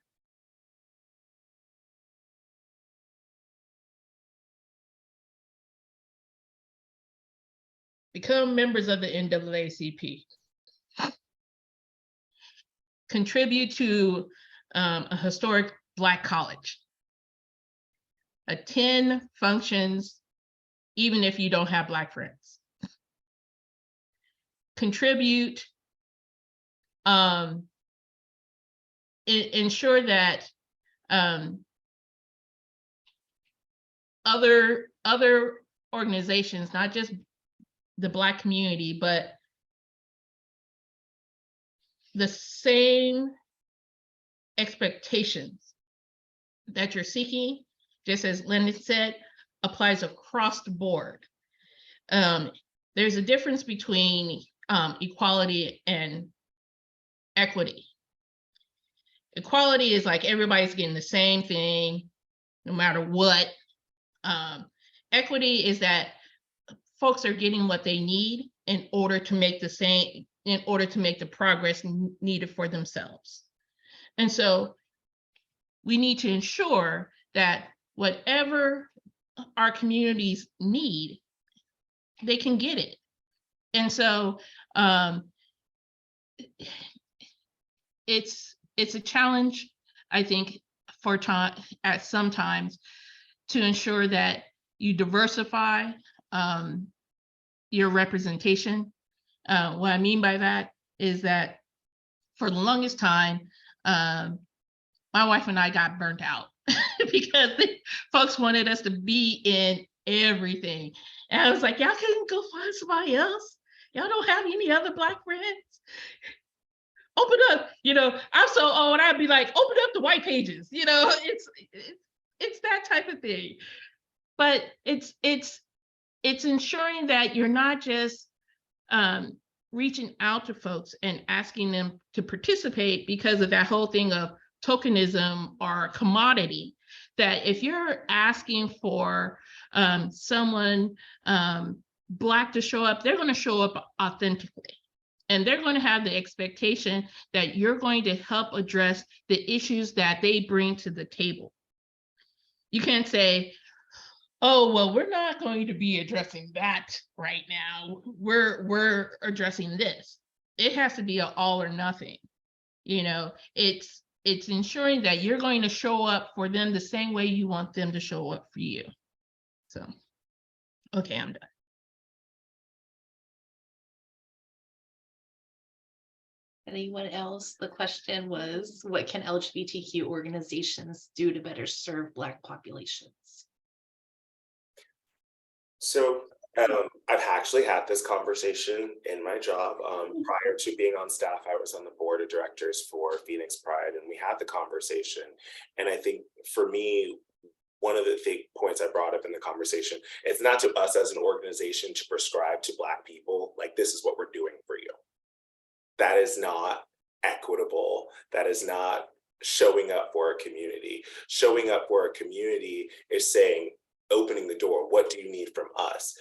Become members of the NAACP. Contribute to a historic Black college. Attend functions even if you don't have Black friends. Contribute, ensure that other organizations, not just the Black community, but the same expectations that you're seeking, just as Lyndon said, applies across the board. There's a difference between equality and equity. Equality is like everybody's getting the same thing, no matter what. Equity is that folks are getting what they need in order to make the progress needed for themselves. And so we need to ensure that whatever our communities need, they can get it. And so it's a challenge, I think, at sometimes to ensure that you diversify your representation. What I mean by that is that for the longest time, my wife and I got burnt out because folks wanted us to be in everything. And I was like, y'all couldn't go find somebody else? Y'all don't have any other Black friends? Open up, I'm so old, I'd be like, open up the white pages, it's that type of thing. But it's ensuring that you're not just reaching out to folks and asking them to participate because of that whole thing of tokenism or commodity, that if you're asking for someone Black to show up, they're going to show up authentically. And they're going to have the expectation that you're going to help address the issues that they bring to the table. You can't say, oh, well, we're not going to be addressing that right now. We're addressing this. It has to be an all or nothing. It's ensuring that you're going to show up for them the same way you want them to show up for you. So, okay, I'm done. Anyone else? The question was, what can LGBTQ organizations do to better serve Black populations? So I've actually had this conversation in my job. Prior to being on staff, I was on the board of directors for Phoenix Pride, and we had the conversation. And I think for me, one of the points I brought up in the conversation, it's not to us as an organization to prescribe to Black people, like, this is what we're doing for you. That is not equitable. That is not showing up for a community. Showing up for a community is saying, opening the door, what do you need from us?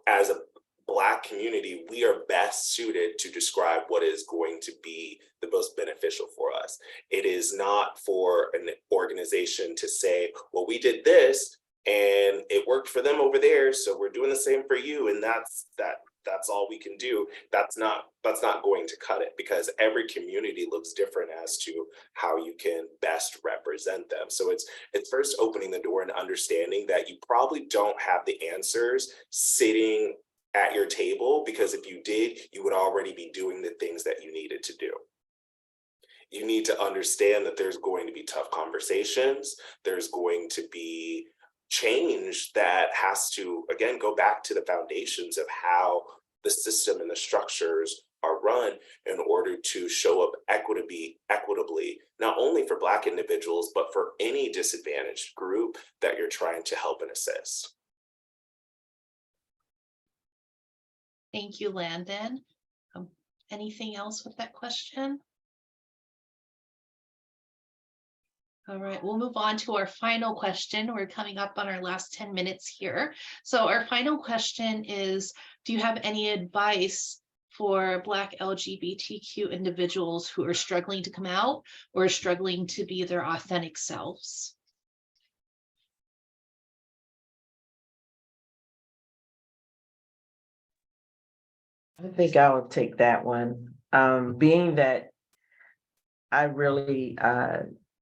As a Black community, we are best suited to describe what is going to be the most beneficial for us. It is not for an organization to say, well, we did this and it worked for them over there, so we're doing the same for you, and that's all we can do. That's not going to cut it, because every community looks different as to how you can best represent them. So it's first opening the door and understanding that you probably don't have the answers sitting at your table, because if you did, you would already be doing the things that you needed to do. You need to understand that there's going to be tough conversations. There's going to be change that has to, again, go back to the foundations of how the system and the structures are run in order to show up equitably, not only for Black individuals, but for any disadvantaged group that you're trying to help and assist. Thank you, Landon. Anything else with that question? All right, we'll move on to our final question. We're coming up on our last 10 minutes here. So our final question is, do you have any advice for Black LGBTQ individuals who are struggling to come out or struggling to be their authentic selves? I think I would take that one. Being that I really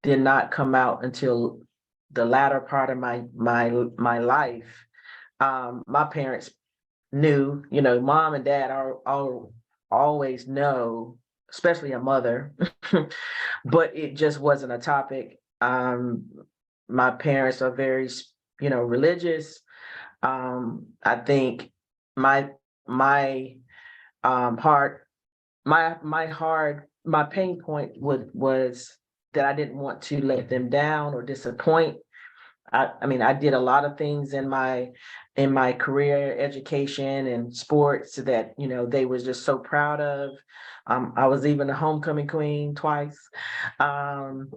did not come out until the latter part of my life. My parents knew, mom and dad always know, especially a mother, but it just wasn't a topic. My parents are very, religious. I think my pain point was that I didn't want to let them down or disappoint. I mean, I did a lot of things in my career, education and sports that, they was just so proud of. I was even a homecoming queen twice. And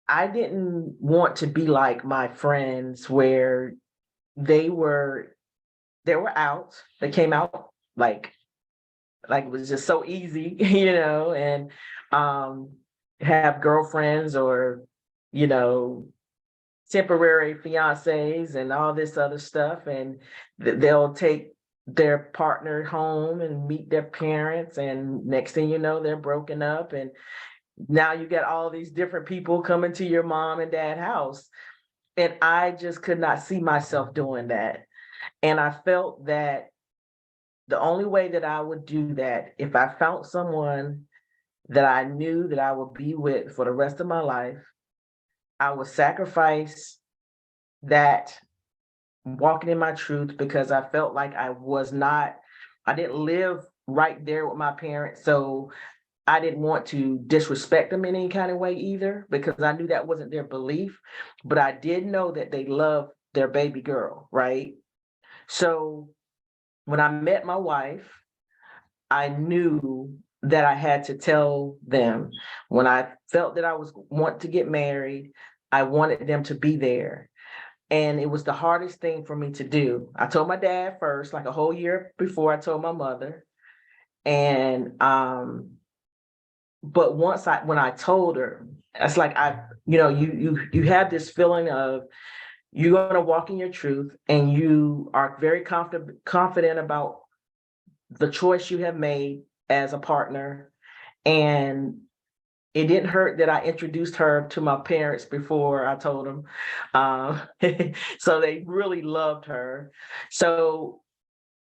I didn't want to be like my friends where they were out, they came out like it was just so easy, and have girlfriends or, temporary fiancés and all this other stuff. And they'll take their partner home and meet their parents. And next thing you know, they're broken up. And now you got all these different people coming to your mom and dad house. And I just could not see myself doing that. And I felt that the only way that I would do that, if I found someone that I knew that I would be with for the rest of my life, I would sacrifice that walking in my truth, because I felt like I didn't live right there with my parents. So I didn't want to disrespect them in any kind of way either, because I knew that wasn't their belief. But I did know that they loved their baby girl, right? So when I met my wife, I knew that I had to tell them when I felt that I was want to get married, I wanted them to be there. And it was the hardest thing for me to do. I told my dad first, like a whole year before I told my mother. And but when I told her, it's like you have this feeling of you're gonna walk in your truth, and you are very confident about the choice you have made as a partner. And it didn't hurt that I introduced her to my parents before I told them. Um, so they really loved her. So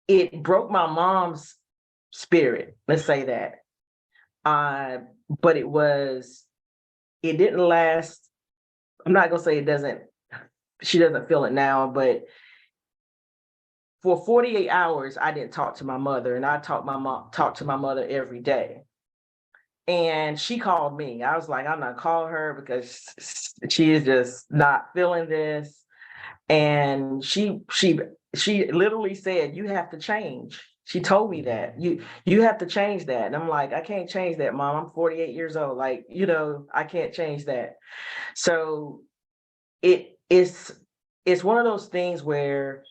it broke my mom's spirit, let's say that. But it didn't last. I'm not gonna say she doesn't feel it now, but for 48 hours, I didn't talk to my mother, and I talked to my mother every day. And she called me. I was like, I'm not calling her because she is just not feeling this. And she literally said, "You have to change." She told me that you have to change that. And I'm like, I can't change that, Mom. I'm 48 years old. Like, I can't change that. So it's one of those things where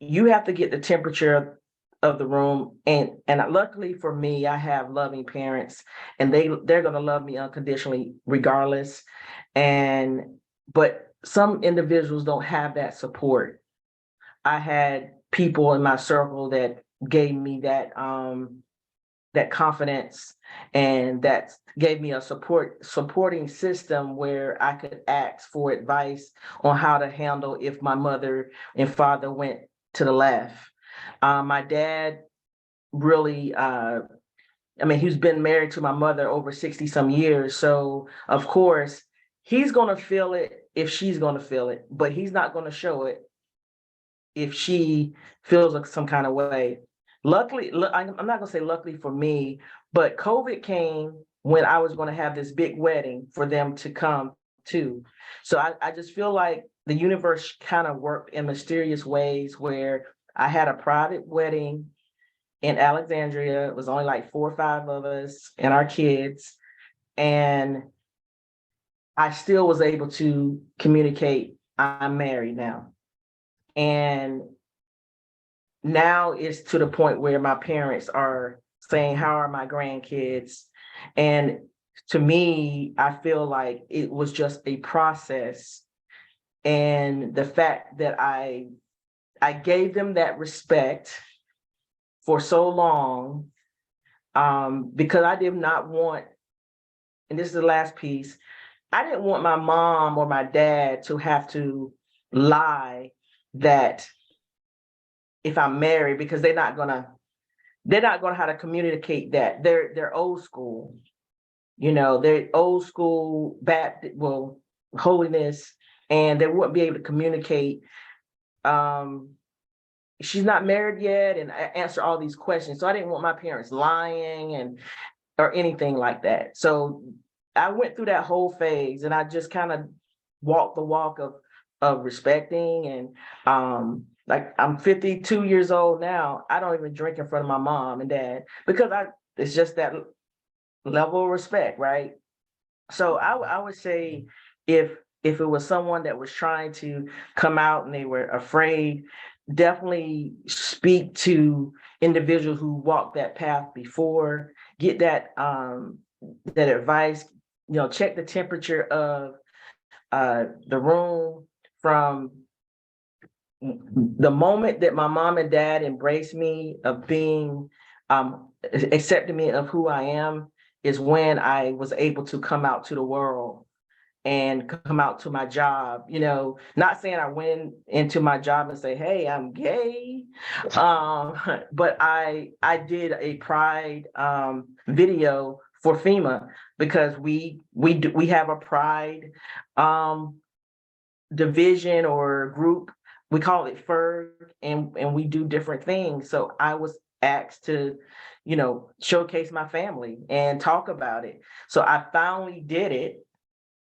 you have to get the temperature of the room. And luckily for me, I have loving parents, and they're going to love me unconditionally regardless. But some individuals don't have that support. I had people in my circle that gave me that confidence, and that gave me a supporting system where I could ask for advice on how to handle if my mother and father went to the left. My dad really, he's been married to my mother over 60 some years. So of course he's going to feel it if she's going to feel it, but he's not going to show it if she feels like some kind of way. Luckily, I'm not gonna say luckily for me, but COVID came when I was gonna have this big wedding for them to come to. So I just feel like the universe kind of worked in mysterious ways, where I had a private wedding in Alexandria. It was only like 4 or 5 of us and our kids. And I still was able to communicate, I'm married now. And now it's to the point where my parents are saying, how are my grandkids? And to me, I feel like it was just a process. And the fact that I gave them that respect for so long, because I did not want, and this is the last piece, I didn't want my mom or my dad to have to lie that if I'm married, because they're not gonna how to communicate that. They're old school, they're old school holiness, and they wouldn't be able to communicate. She's not married yet, and answer all these questions. So I didn't want my parents lying or anything like that. So I went through that whole phase, and I just kind of walked the walk of respecting. And like, I'm 52 years old now. I don't even drink in front of my mom and dad, because it's just that level of respect, right? So I would say, if it was someone that was trying to come out and they were afraid, definitely speak to individuals who walked that path before, get that advice, check the temperature of the room. From the moment that my mom and dad embraced me, of being accepting me of who I am, is when I was able to come out to the world and come out to my job, not saying I went into my job and say, hey, I'm gay. But I did a pride video for FEMA because we have a pride division or group. We call it FERG, and we do different things. So I was asked to, showcase my family and talk about it. So I finally did it.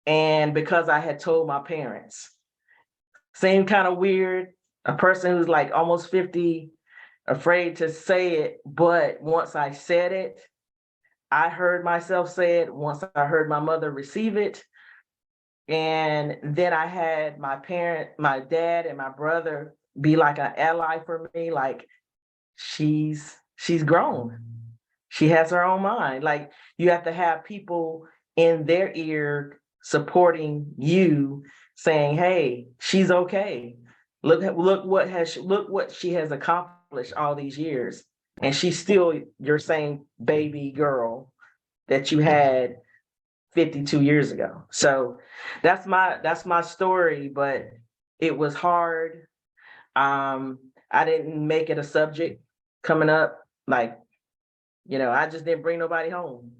And because I had told my parents, seemed kind of weird, a person who's like almost 50, afraid to say it. But once I said it, I heard myself say it. Once I heard my mother receive it, and then I had my dad and my brother be like an ally for me. Like, she's grown. She has her own mind. Like, you have to have people in their ear supporting you, saying, hey, she's okay. Look what she has accomplished all these years. And she's still your same baby girl that you had 52 years ago. So that's my story, but it was hard. I didn't make it a subject coming up. Like, I just didn't bring nobody home.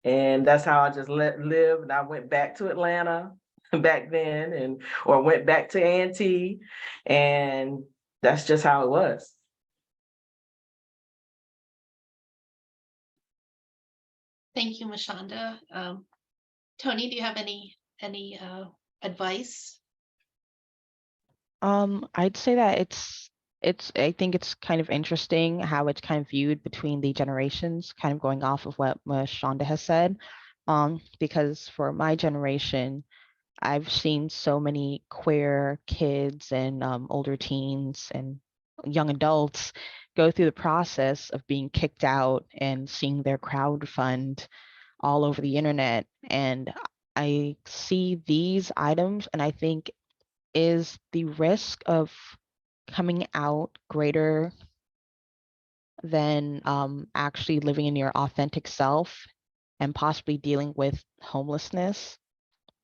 And that's how I just live. And I went back to Atlanta back then, or went back to A&T, and that's just how it was. Thank you, Mashonda. Tony, do you have any advice? I'd say that I think it's kind of interesting how it's kind of viewed between the generations, kind of going off of what Shonda has said. Because for my generation, I've seen so many queer kids and older teens and young adults go through the process of being kicked out and seeing their crowdfund all over the internet. And I see these items and I think, is the risk of coming out greater than actually living in your authentic self and possibly dealing with homelessness?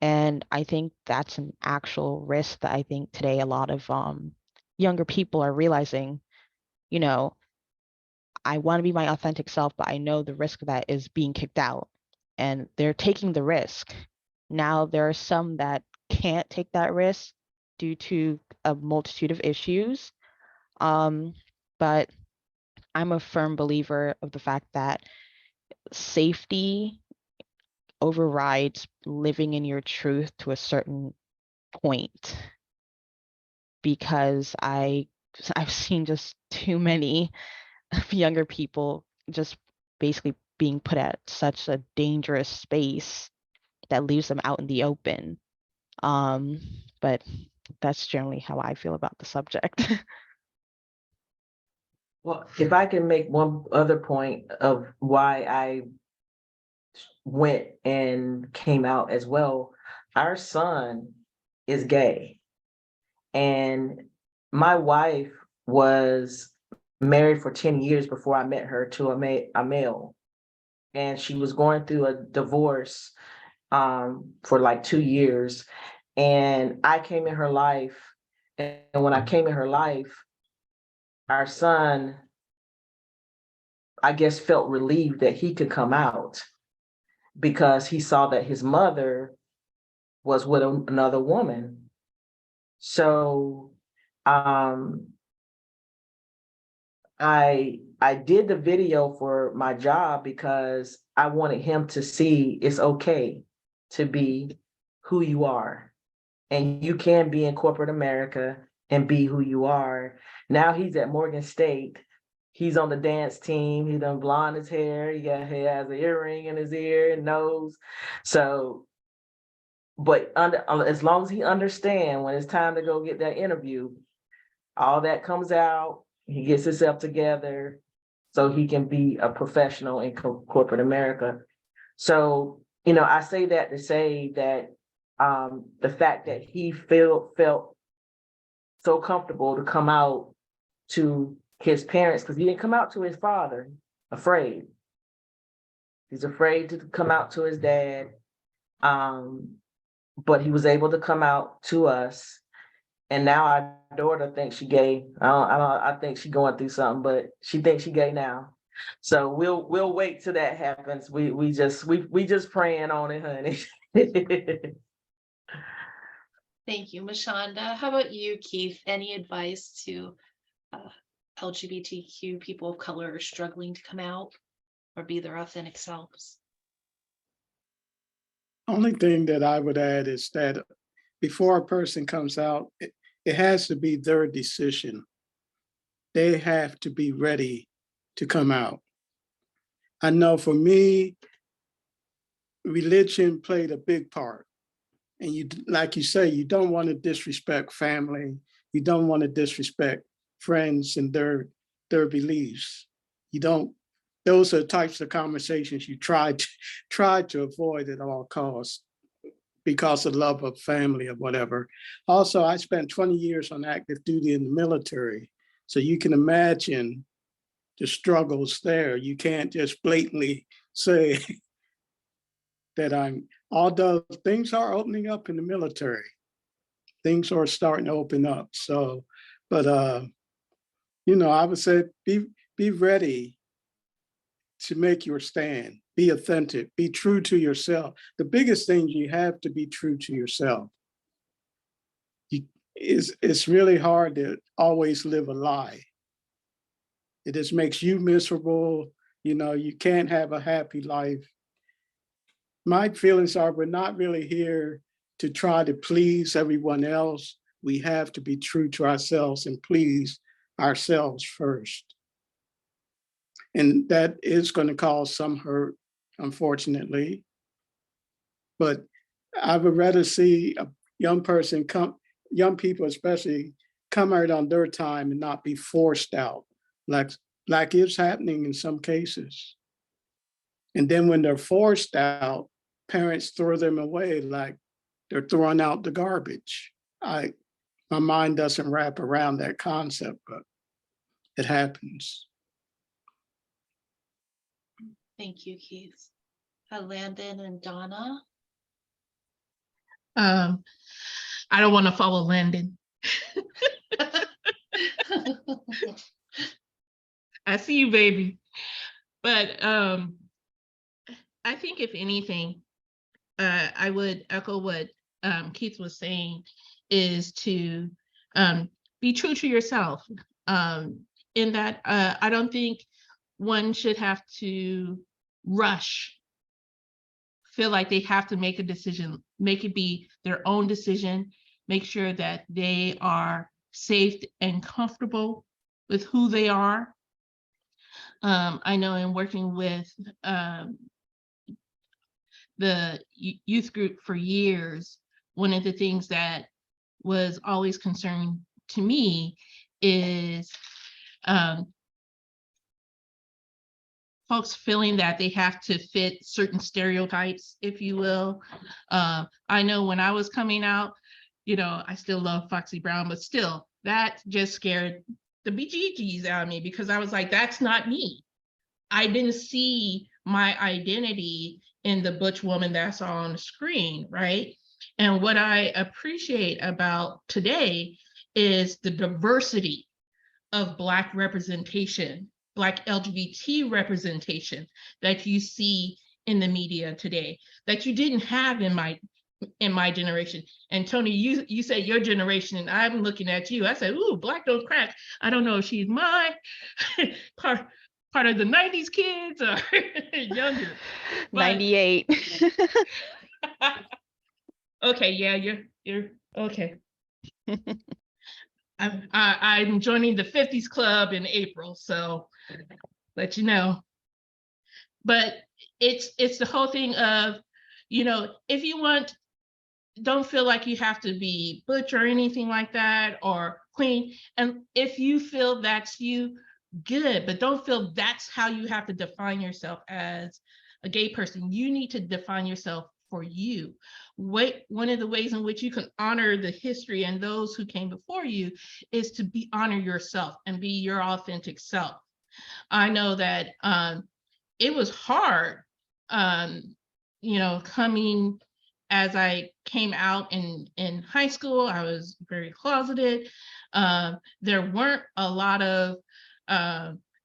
And I think that's an actual risk that I think today a lot of younger people are realizing, you know, I want to be my authentic self, but I know the risk of that is being kicked out. And they're taking the risk. Now, there are some that can't take that risk due to a multitude of issues. But I'm a firm believer of the fact that safety overrides living in your truth to a certain point, because I've seen just too many younger people just basically being put at such a dangerous space that leaves them out in the open. But that's generally how I feel about the subject. Well, if I can make one other point of why I went and came out as well, our son is gay. And my wife was married for 10 years before I met her to a male. And she was going through a divorce for like 2 years. And I came in her life. And when I came in her life, our son, I guess, felt relieved that he could come out because he saw that his mother was with another woman. So I did the video for my job because I wanted him to see it's okay to be who you are. And you can be in corporate America and be who you are. Now he's at Morgan State. He's on the dance team. He done blonde his hair. He has an earring in his ear and nose. So, but as long as he understands when it's time to go get that interview, all that comes out, he gets himself together so he can be a professional in corporate America. So, I say that to say that the fact that he felt so comfortable to come out to his parents, because he didn't come out to his father afraid. He's afraid to come out to his dad. But he was able to come out to us. And now our daughter thinks she gay. I think she's going through something, but she thinks she gay now. So we'll wait till that happens. We just praying on it, honey. Thank you, Mashonda. How about you, Keith? Any advice to LGBTQ people of color are struggling to come out or be their authentic selves? Only thing that I would add is that before a person comes out, it has to be their decision. They have to be ready to come out. I know for me, religion played a big part. And you, like you say, you don't want to disrespect family. You don't want to disrespect friends and their beliefs. You don't, those are types of conversations you try to avoid at all costs because of love of family or whatever. Also, I spent 20 years on active duty in the military. So you can imagine the struggles there. You can't just blatantly say that although things are opening up in the military, things are starting to open up. So, but I would say be ready to make your stand, be authentic, be true to yourself. The biggest thing, you have to be true to yourself. It's really hard to always live a lie. It just makes you miserable. You can't have a happy life. My feelings are, we're not really here to try to please everyone else. We have to be true to ourselves and please ourselves first. And that is going to cause some hurt, unfortunately. But I would rather see a young people especially, come out on their time and not be forced out, like is happening in some cases. And then when they're forced out, parents throw them away like they're throwing out the garbage. My mind doesn't wrap around that concept, but it happens. Thank you, Keith. Landon and Donna. I don't want to follow Landon. I see you, baby. But I think if anything, I would echo what Keith was saying, is to be true to yourself. In that I don't think one should have to rush, feel like they have to make a decision, make it be their own decision, make sure that they are safe and comfortable with who they are. I know in working with the youth group for years, one of the things that was always concerning to me is folks feeling that they have to fit certain stereotypes, if you will. I know when I was coming out, I still love Foxy Brown, but still, that just scared the bejeebies out of me, because I was like, that's not me. I didn't see my identity in the butch woman that's on the screen, right? And what I appreciate about today is the diversity of Black representation, Black LGBT representation that you see in the media today, that you didn't have in my generation. And Tony, you said your generation, and I'm looking at you. I said, ooh, Black don't crack. I don't know if she's my part of the 90s kids or younger. But 98. okay, yeah, you're okay. I'm joining the 50s club in April, so let you know. But it's the whole thing of, if you want, don't feel like you have to be butch or anything like that, or queen. And if you feel that's you, good, but don't feel that's how you have to define yourself as a gay person. You need to define yourself for you. One of the ways in which you can honor the history and those who came before you is to honor yourself and be your authentic self. I know that it was hard coming as I came out in high school, I was very closeted. There weren't a lot of,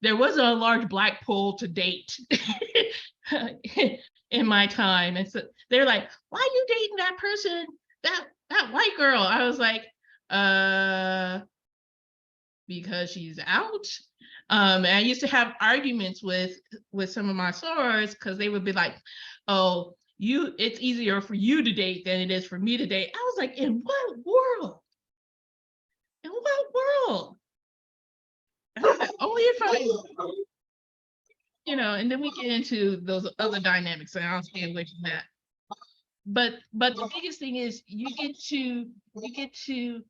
there wasn't a large Black pool to date in my time. And so they're like, why are you dating that person, that white girl? I was like, because she's out. And I used to have arguments with some of my sorors because they would be like, oh, it's easier for you to date than it is for me to date. I was like, in what world? In what world? And I said, only if I, and then we get into those other dynamics, and I'll stay away from that. But the biggest thing is you get to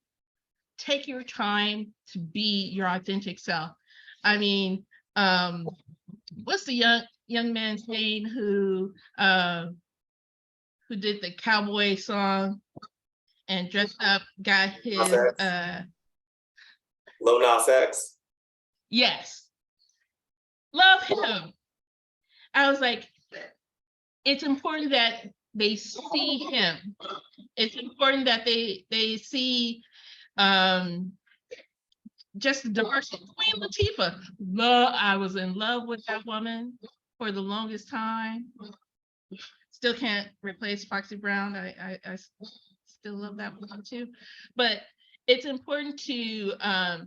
take your time to be your authentic self. I mean, what's the young man's name who did the cowboy song and dressed up, got his Lil Nas X. Yes. Love him. I was like, it's important that they see him. It's important that they see just the diversity. Queen Latifah, I was in love with that woman for the longest time. Still can't replace Foxy Brown. I still love that one too. But it's important to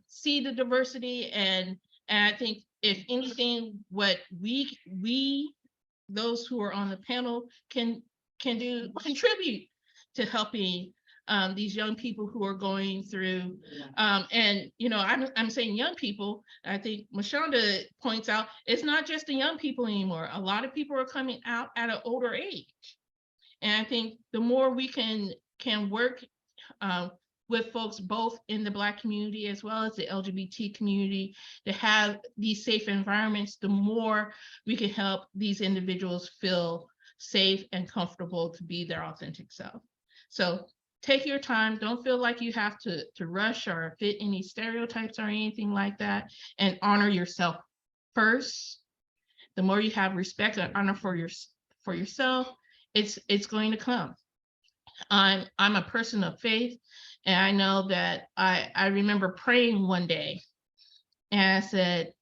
see the diversity, and I think if anything, what we those who are on the panel can contribute to helping these young people who are going through, and I'm saying young people. I think Mashonda points out it's not just the young people anymore. A lot of people are coming out at an older age, and I think the more we can work with folks both in the Black community as well as the LGBT community to have these safe environments, the more we can help these individuals feel safe and comfortable to be their authentic self. So take your time. Don't feel like you have to rush or fit any stereotypes or anything like that, and honor yourself first. The more you have respect and honor for yourself, it's going to come. I'm a person of faith, and I know that I remember praying one day, and I said,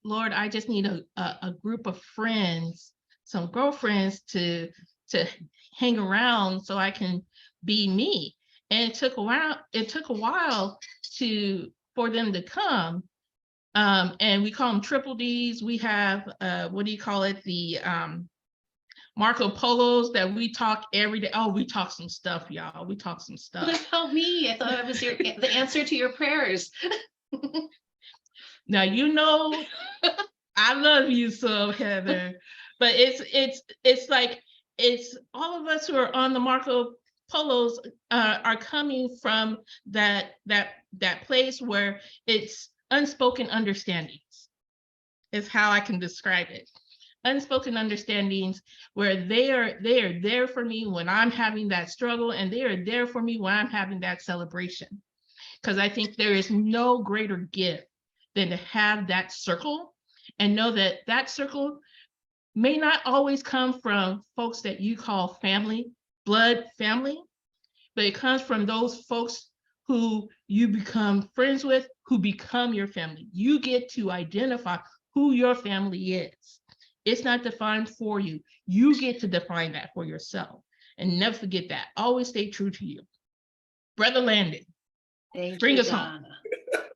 Lord, I just need a group of friends, some girlfriends to hang around so I can be me. And it took a while for them to come. And we call them triple Ds. We have what do you call it? The Marco Polos that we talk every day. Oh, we talk some stuff, y'all. We talk some stuff. Well, help me. I thought it was the answer to your prayers. Now I love you so, Heather. But it's like it's all of us who are on the Marco Polos are coming from that place where it's unspoken understandings, is how I can describe it. Unspoken understandings where they are there for me when I'm having that struggle, and they are there for me when I'm having that celebration. Because I think there is no greater gift than to have that circle and know that that circle may not always come from folks that you call family, blood family, but it comes from those folks who you become friends with, who become your family. You get to identify who your family is. It's not defined for you. You get to define that for yourself. And never forget that. Always stay true to you. Brother Landon, bring us home.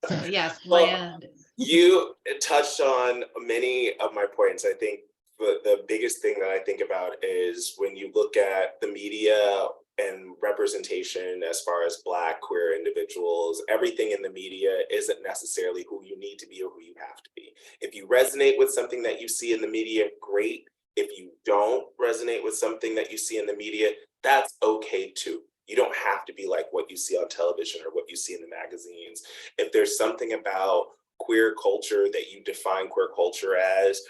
So yes, Well, land. You touched on many of my points. I think the biggest thing that I think about is when you look at the media and representation as far as Black queer individuals, everything in the media isn't necessarily who you need to be or who you have to be. If you resonate with something that you see in the media, great. If you don't resonate with something that you see in the media, that's okay too. You don't have to be like what you see on television or what you see in the magazines. If there's something about queer culture that you define queer culture as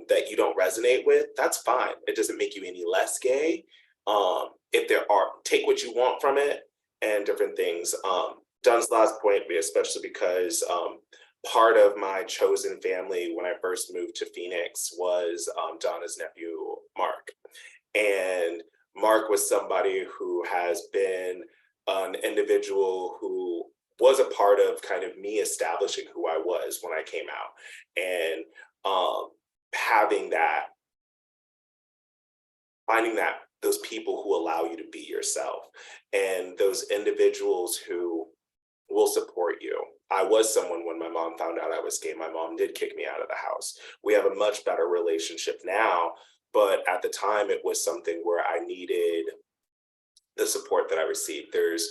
that you don't resonate with, that's fine. It doesn't make you any less gay. If there are, take what you want from it and different things. Dun's last point, especially because part of my chosen family when I first moved to Phoenix was Donna's nephew, Mark. And Mark was somebody who has been an individual who was a part of kind of me establishing who I was when I came out. And having that, finding that those people who allow you to be yourself and those individuals who will support you. I was someone when my mom found out I was gay, my mom did kick me out of the house. We have a much better relationship now, but at the time it was something where I needed the support that I received. There's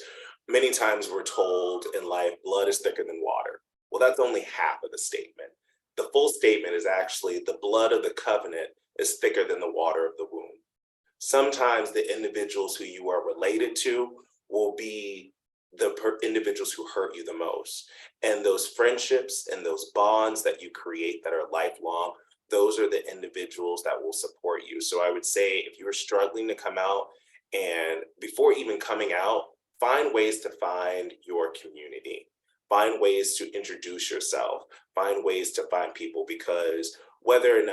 many times we're told in life, blood is thicker than water. Well, that's only half of the statement. The full statement is actually the blood of the covenant is thicker than the water of the womb. Sometimes the individuals who you are related to will be the individuals who hurt you the most. And those friendships and those bonds that you create that are lifelong, those are the individuals that will support you. So I would say if you're struggling to come out, and before even coming out, find ways to find your community, find ways to introduce yourself, find ways to find people, because whether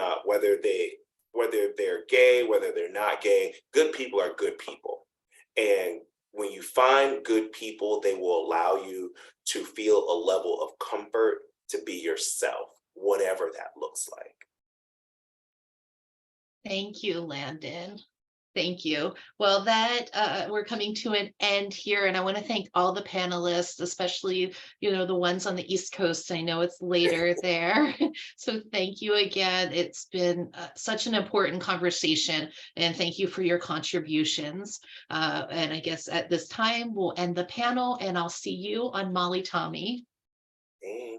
they're gay, whether they're not gay, good people are good people. And when you find good people, they will allow you to feel a level of comfort to be yourself, whatever that looks like. Thank you, Landon. Thank you. Well, that we're coming to an end here, and I want to thank all the panelists, especially, the ones on the East Coast. I know it's later there. So thank you again. It's been such an important conversation, and thank you for your contributions. And I guess at this time, we'll end the panel, and I'll see you on Molly Tommy. Thanks.